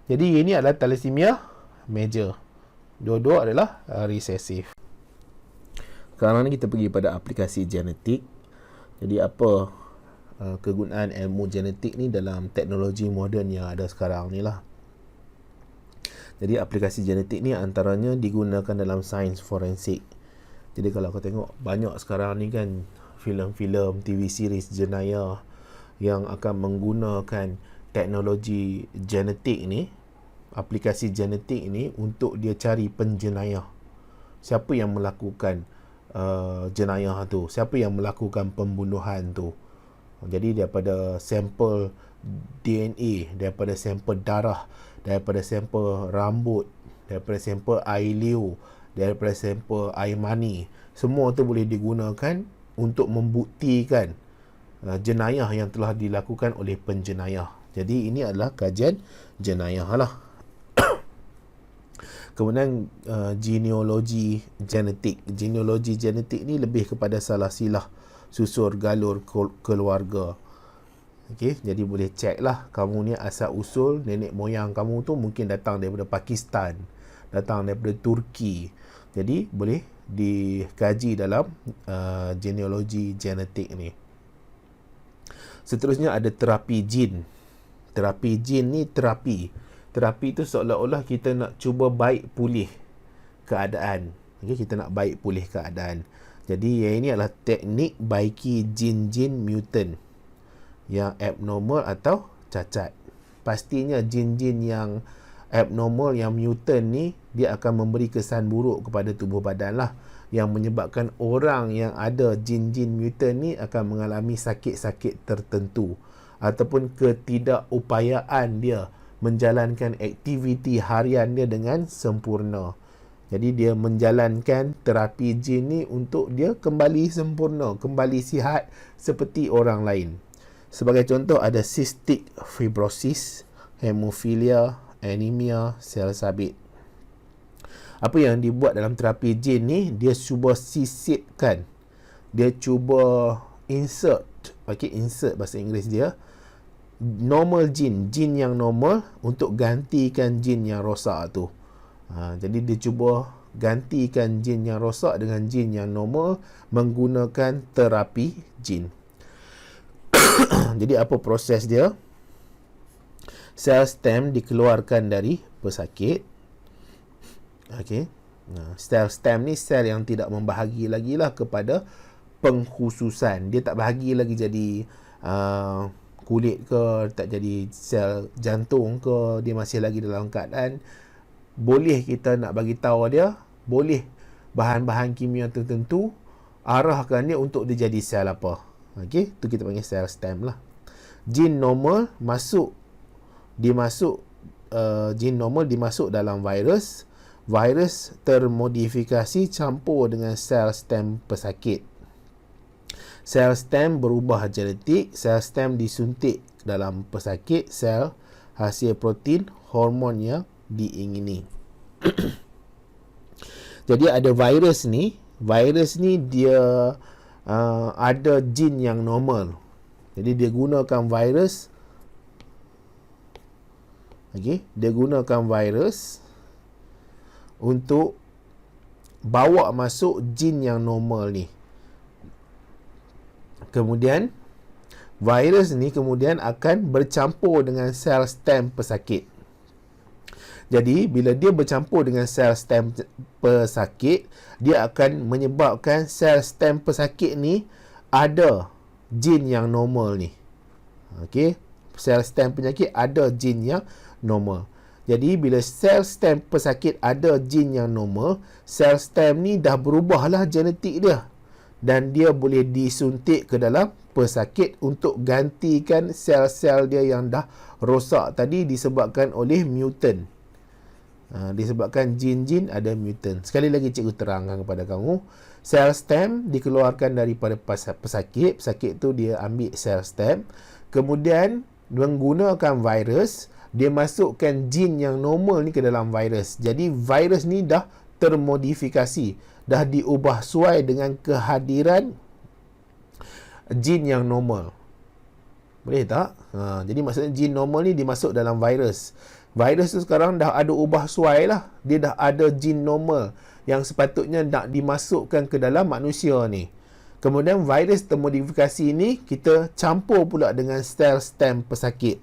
Jadi ini adalah thalassemia major. Dua-dua adalah resesif. Sekarang ni kita pergi pada aplikasi genetik. Jadi apa kegunaan ilmu genetik ni dalam teknologi moden yang ada sekarang ni lah. Jadi aplikasi genetik ni antaranya digunakan dalam sains forensik. Jadi kalau kau tengok banyak sekarang ni kan filem-filem, TV series jenayah yang akan menggunakan teknologi genetik ni, aplikasi genetik ni untuk dia cari penjenayah. siapa yang melakukan jenayah tu, siapa yang melakukan pembunuhan tu. Jadi daripada sampel DNA, daripada sampel darah, daripada sampel rambut, daripada sampel air liur, daripada sampel air mani, semua tu boleh digunakan untuk membuktikan jenayah yang telah dilakukan oleh penjenayah. Jadi ini adalah kajian jenayah lah. Kemudian genealogi genetik. Genealogi genetik ni lebih kepada salah silah susur galur keluarga. Okey, jadi boleh check lah kamu ni asal usul nenek moyang kamu tu mungkin datang daripada Pakistan, datang daripada Turki. Jadi boleh dikaji dalam genealogi genetik ni. Seterusnya ada terapi jin. Terapi jin ni terapi tu seolah-olah kita nak cuba baik pulih keadaan. Okay, kita nak baik pulih keadaan. Jadi yang ini adalah teknik baiki jin-jin mutant yang abnormal atau cacat. Pastinya jin-jin yang abnormal, yang mutant ni, dia akan memberi kesan buruk kepada tubuh badan lah, yang menyebabkan orang yang ada jin-jin mutant ni akan mengalami sakit-sakit tertentu ataupun ketidakupayaan dia menjalankan aktiviti harian dia dengan sempurna. Jadi dia menjalankan terapi jin ni untuk dia kembali sempurna, kembali sihat seperti orang lain. Sebagai contoh ada cystic fibrosis, hemofilia, anemia, sel sabit. Apa yang dibuat dalam terapi jin ni, dia cuba sisipkan, dia cuba insert bahasa Inggeris dia, normal jin yang normal untuk gantikan jin yang rosak tu. Jadi dia cuba gantikan jin yang rosak dengan jin yang normal menggunakan terapi jin. Jadi apa proses dia? Sel stem dikeluarkan dari pesakit. Okey. Sel stem ni sel yang tidak membahagi lagi lah kepada pengkhususan. Dia tak bahagi lagi jadi kulit ke, tak jadi sel jantung ke, dia masih lagi dalam keadaan boleh kita nak bagi tahu dia, boleh bahan-bahan kimia tertentu arahkan dia untuk dia jadi sel apa. Okey, tu kita panggil sel stem lah. Jin normal dimasuk dalam virus. Virus termodifikasi campur dengan sel stem pesakit. Sel stem berubah genetik, sel stem disuntik dalam pesakit, sel hasil protein, hormon yang diingini. Jadi ada virus ni dia ada jin yang normal. Jadi dia gunakan virus, dia gunakan virus untuk bawa masuk jin yang normal ni. Kemudian virus ni kemudian akan bercampur dengan sel stem pesakit. Jadi bila dia bercampur dengan sel stem pesakit, dia akan menyebabkan sel stem pesakit ni ada jin yang normal ni. Okey, sel stem penyakit ada jin yang normal. Jadi bila sel stem pesakit ada jin yang normal, sel stem ni dah berubahlah genetik dia, dan dia boleh disuntik ke dalam pesakit untuk gantikan sel-sel dia yang dah rosak tadi disebabkan oleh mutant. Disebabkan jin-jin ada mutant. Sekali lagi cikgu terangkan kepada kamu, sel stem dikeluarkan daripada pesakit. Pesakit tu dia ambil sel stem, kemudian menggunakan virus, dia masukkan jin yang normal ni ke dalam virus. Jadi virus ni dah termodifikasi, dah diubah sesuai dengan kehadiran jin yang normal. Boleh tak? Jadi maksudnya jin normal ni dimasuk dalam virus. Virus tu sekarang dah ada ubah sesuai lah. Dia dah ada jin normal yang sepatutnya nak dimasukkan ke dalam manusia ni. Kemudian virus termodifikasi ni kita campur pula dengan sel stem pesakit.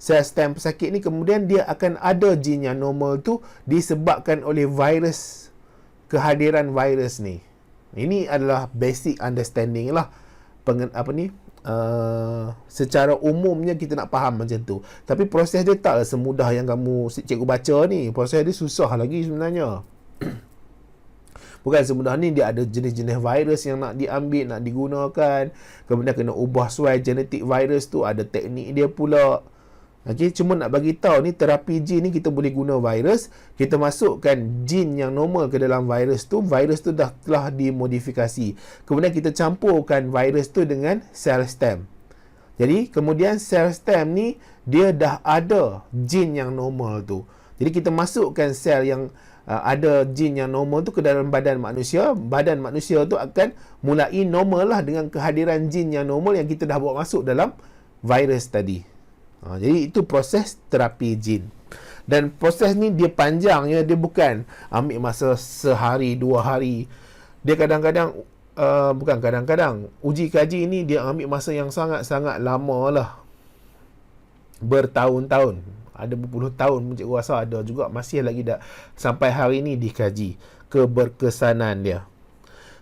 Sel stem pesakit ni kemudian dia akan ada jin yang normal tu disebabkan oleh virus, kehadiran virus ni. Ini adalah basic understanding lah. Secara umumnya kita nak faham macam tu. Tapi proses dia taklah semudah yang cikgu baca ni. Proses dia susah lagi sebenarnya. Bukan semudah ni, dia ada jenis-jenis virus yang nak diambil, nak digunakan. Kemudian kena ubah suai genetik virus tu, ada teknik dia pula. Okey, cuma nak bagi tahu ni, terapi jin ni kita boleh guna virus, kita masukkan jin yang normal ke dalam virus tu dah telah dimodifikasi. Kemudian kita campurkan virus tu dengan sel stem. Jadi kemudian sel stem ni dia dah ada jin yang normal tu. Jadi kita masukkan sel yang ada jin yang normal tu ke dalam badan manusia tu akan mulai normal lah dengan kehadiran jin yang normal yang kita dah bawa masuk dalam virus tadi. Jadi itu proses terapi jin. Dan proses ni dia panjang ya, dia bukan ambil masa sehari, 2 hari. Dia kadang-kadang bukan kadang-kadang, uji kaji ni dia ambil masa yang sangat-sangat lama lah. Bertahun-tahun. Ada berpuluh tahun, cikgu rasa ada juga masih lagi dah sampai hari ni dikaji keberkesanan dia.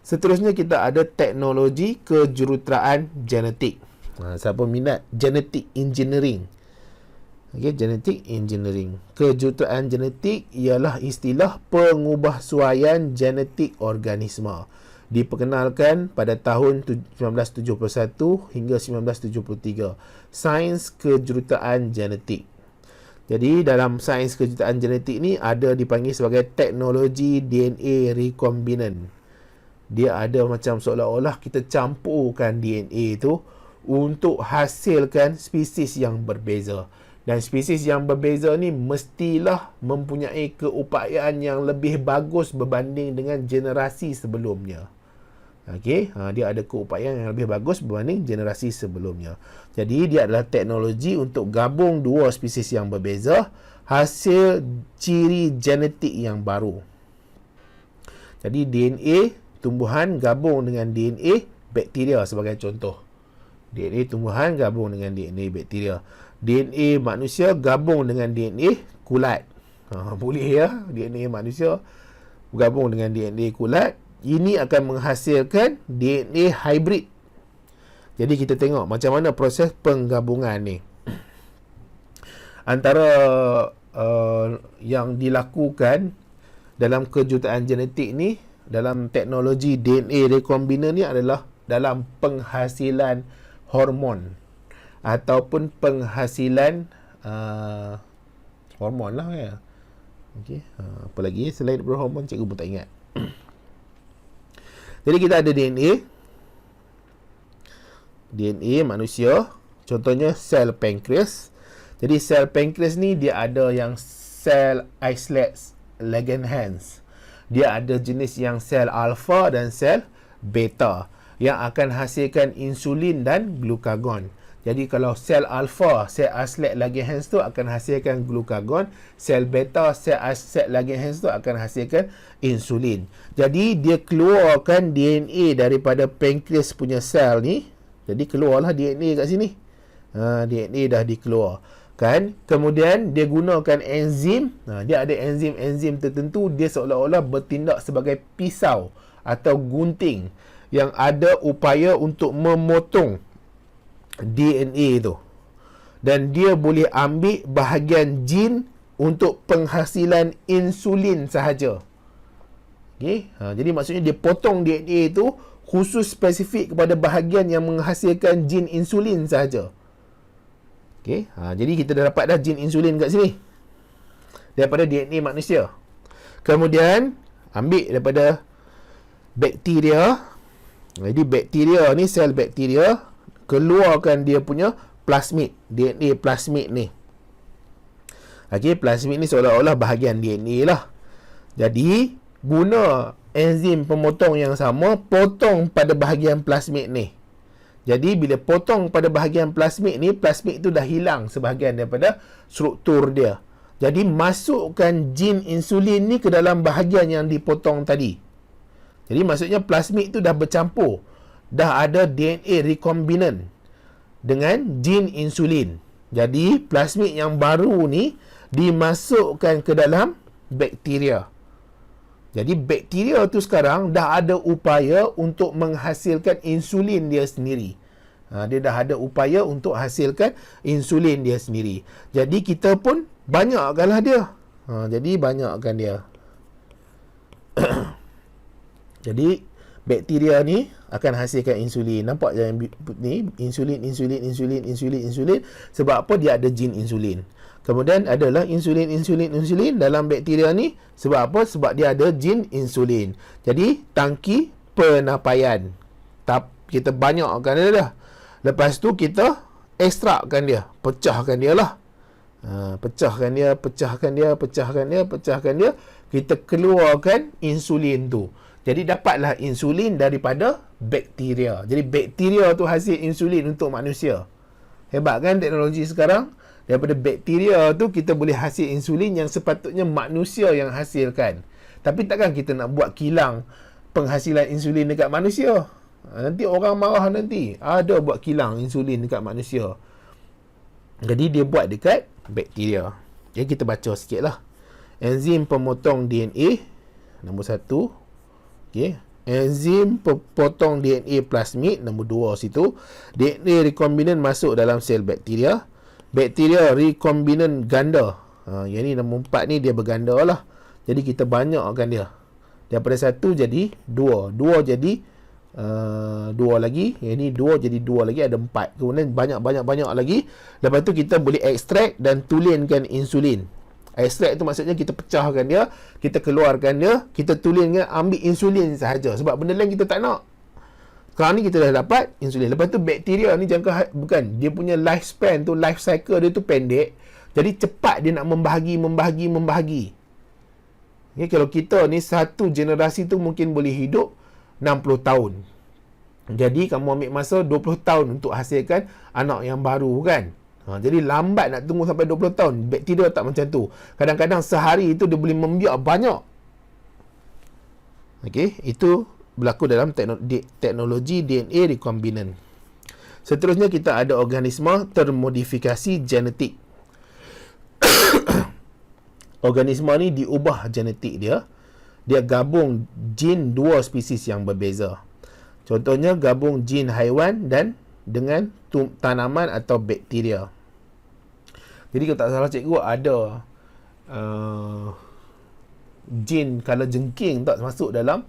Seterusnya kita ada teknologi kejuruteraan genetik. Siapa minat genetic engineering? Okey, genetic engineering. Kejuruteraan genetik ialah istilah pengubahsuaian genetik organisma. Diperkenalkan pada tahun 1971 hingga 1973. Sains kejuruteraan genetik. Jadi dalam sains kejuruteraan genetik ni ada dipanggil sebagai teknologi DNA recombinant. Dia ada macam seolah-olah kita campurkan DNA tu untuk hasilkan spesies yang berbeza. Dan spesies yang berbeza ni mestilah mempunyai keupayaan yang lebih bagus berbanding dengan generasi sebelumnya. Okey, dia ada keupayaan yang lebih bagus berbanding generasi sebelumnya. Jadi dia adalah teknologi untuk gabung dua spesies yang berbeza, hasil ciri genetik yang baru. Jadi DNA tumbuhan gabung dengan DNA bakteria sebagai contoh. DNA tumbuhan gabung dengan DNA bakteria. DNA manusia gabung dengan DNA kulat. Boleh ya, DNA manusia gabung dengan DNA kulat. Ini akan menghasilkan DNA hybrid. Jadi kita tengok macam mana proses penggabungan ni. Antara yang dilakukan dalam kejuruteraan genetik ni, dalam teknologi DNA recombinant ni adalah dalam penghasilan hormon ataupun penghasilan hormon lah ya. Okey, apa lagi selain daripada hormon, cikgu pun tak ingat. Jadi kita ada DNA manusia, contohnya sel pankreas. Jadi sel pankreas ni dia ada yang sel islet Langerhans. Dia ada jenis yang sel alpha dan sel beta yang akan hasilkan insulin dan glukagon. Jadi kalau sel alpha, sel islet Langerhans tu akan hasilkan glukagon, sel beta, sel islet Langerhans tu akan hasilkan insulin. Jadi dia keluarkan DNA daripada pankreas punya sel ni. Jadi keluarlah DNA kat sini. DNA dah dikeluarkan. Kemudian dia gunakan enzim. Dia ada enzim-enzim tertentu, dia seolah-olah bertindak sebagai pisau atau gunting yang ada upaya untuk memotong DNA tu. Dan dia boleh ambil bahagian jin untuk penghasilan insulin sahaja. Okay? Jadi maksudnya dia potong DNA tu khusus spesifik kepada bahagian yang menghasilkan jin insulin sahaja. Okay? Jadi kita dah dapat dah jin insulin kat sini daripada DNA manusia. Kemudian ambil daripada bakteria. Jadi bakteria ni, sel bakteria, keluarkan dia punya plasmid, DNA plasmid ni. Okey, plasmid ni seolah-olah bahagian DNA lah. Jadi guna enzim pemotong yang sama, potong pada bahagian plasmid ni. Jadi bila potong pada bahagian plasmid ni, plasmid tu dah hilang sebahagian daripada struktur dia. Jadi masukkan jin insulin ni ke dalam bahagian yang dipotong tadi. Jadi maksudnya plasmid tu dah bercampur, dah ada DNA recombinant dengan jin insulin. Jadi plasmid yang baru ni dimasukkan ke dalam bakteria. Jadi bakteria tu sekarang dah ada upaya untuk menghasilkan insulin dia sendiri. Dia dah ada upaya untuk hasilkan insulin dia sendiri. Jadi kita pun banyakkanlah dia. Jadi banyakkan dia. Jadi bakteria ni akan hasilkan insulin. Nampak je ni, insulin. Sebab apa? Dia ada jin insulin. Kemudian adalah insulin dalam bakteria ni. Sebab apa? Sebab dia ada jin insulin. Jadi tangki penapaian, kita banyakkan dia dah. Lepas tu kita ekstrakkan dia, pecahkan dia lah. Pecahkan dia. Kita keluarkan insulin tu. Jadi dapatlah insulin daripada bakteria. Jadi bakteria tu hasil insulin untuk manusia. Hebat kan teknologi sekarang? Daripada bakteria tu kita boleh hasil insulin yang sepatutnya manusia yang hasilkan. Tapi takkan kita nak buat kilang penghasilan insulin dekat manusia? Nanti orang marah nanti. Ada buat kilang insulin dekat manusia. Jadi dia buat dekat bakteria. Jadi kita baca sikit lah. Enzim pemotong DNA nombor 1. Okay. Enzim potong DNA plasmid nombor 2 situ. DNA rekombinan masuk dalam sel bakteria. Bakteria rekombinan ganda. Yang ni nombor 4 ni dia berganda lah. Jadi kita banyakkan dia. Daripada 1 jadi 2. 2 jadi 2 lagi. Yang ni 2 jadi 2 lagi, ada 4. Kemudian banyak lagi. Lepas tu kita boleh ekstrak dan tulinkan insulin. Ekstrak tu maksudnya kita pecahkan dia, kita keluarkan dia, kita tulinkan, ambil insulin sahaja. Sebab benda lain kita tak nak. Sekarang ni kita dah dapat insulin. Lepas tu bakteria ni bukan, dia punya lifespan tu, life cycle dia tu pendek. Jadi cepat dia nak membahagi. Okay, kalau kita ni satu generasi tu mungkin boleh hidup 60 tahun. Jadi kamu ambil masa 20 tahun untuk hasilkan anak yang baru kan. Jadi lambat nak tunggu sampai 20 tahun. Bakteria tak macam tu. Kadang-kadang sehari itu dia boleh membiak banyak. Okey, itu berlaku dalam teknologi DNA rekombinan. Seterusnya kita ada organisma termodifikasi genetik. Organisma ni diubah genetik dia. Dia gabung jin dua spesies yang berbeza. Contohnya gabung jin haiwan dan dengan tanaman atau bakteria. Jadi kalau tak salah cikgu ada jin kala jengking tak masuk dalam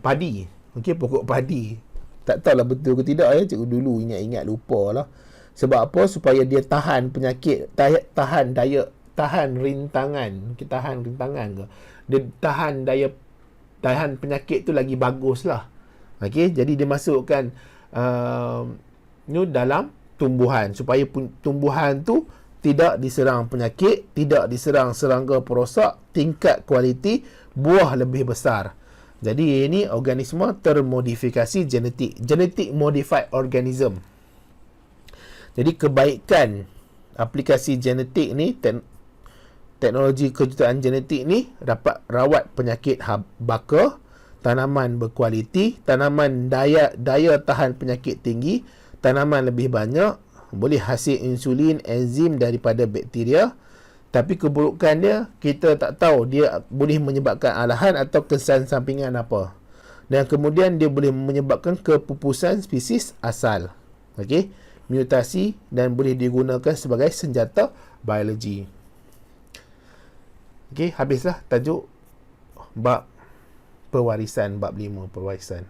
padi. Okey, pokok padi. Tak tahulah betul ke tidak ya, cikgu dulu ingat-ingat lupa lah. Sebab apa? Supaya dia tahan penyakit, tahan rintangan. Okey, tahan rintangan ke? Dia tahan penyakit tu lagi bagus lah. Okey, jadi dia masukkan dalam tumbuhan supaya tumbuhan tu tidak diserang penyakit, tidak diserang serangga perosak, tingkat kualiti buah lebih besar. Jadi ini organisme termodifikasi genetik, genetic modified organism. Jadi kebaikan aplikasi genetik ni, teknologi kejuruteraan genetik ni dapat rawat penyakit baka, tanaman berkualiti, tanaman daya tahan penyakit tinggi, tanaman lebih banyak, boleh hasil insulin, enzim daripada bakteria. Tapi keburukan dia, kita tak tahu dia boleh menyebabkan alahan atau kesan sampingan apa. Dan kemudian dia boleh menyebabkan kepupusan spesies asal. Okey, mutasi dan boleh digunakan sebagai senjata biologi. Okey, habislah tajuk bab pewarisan, bab 5 pewarisan.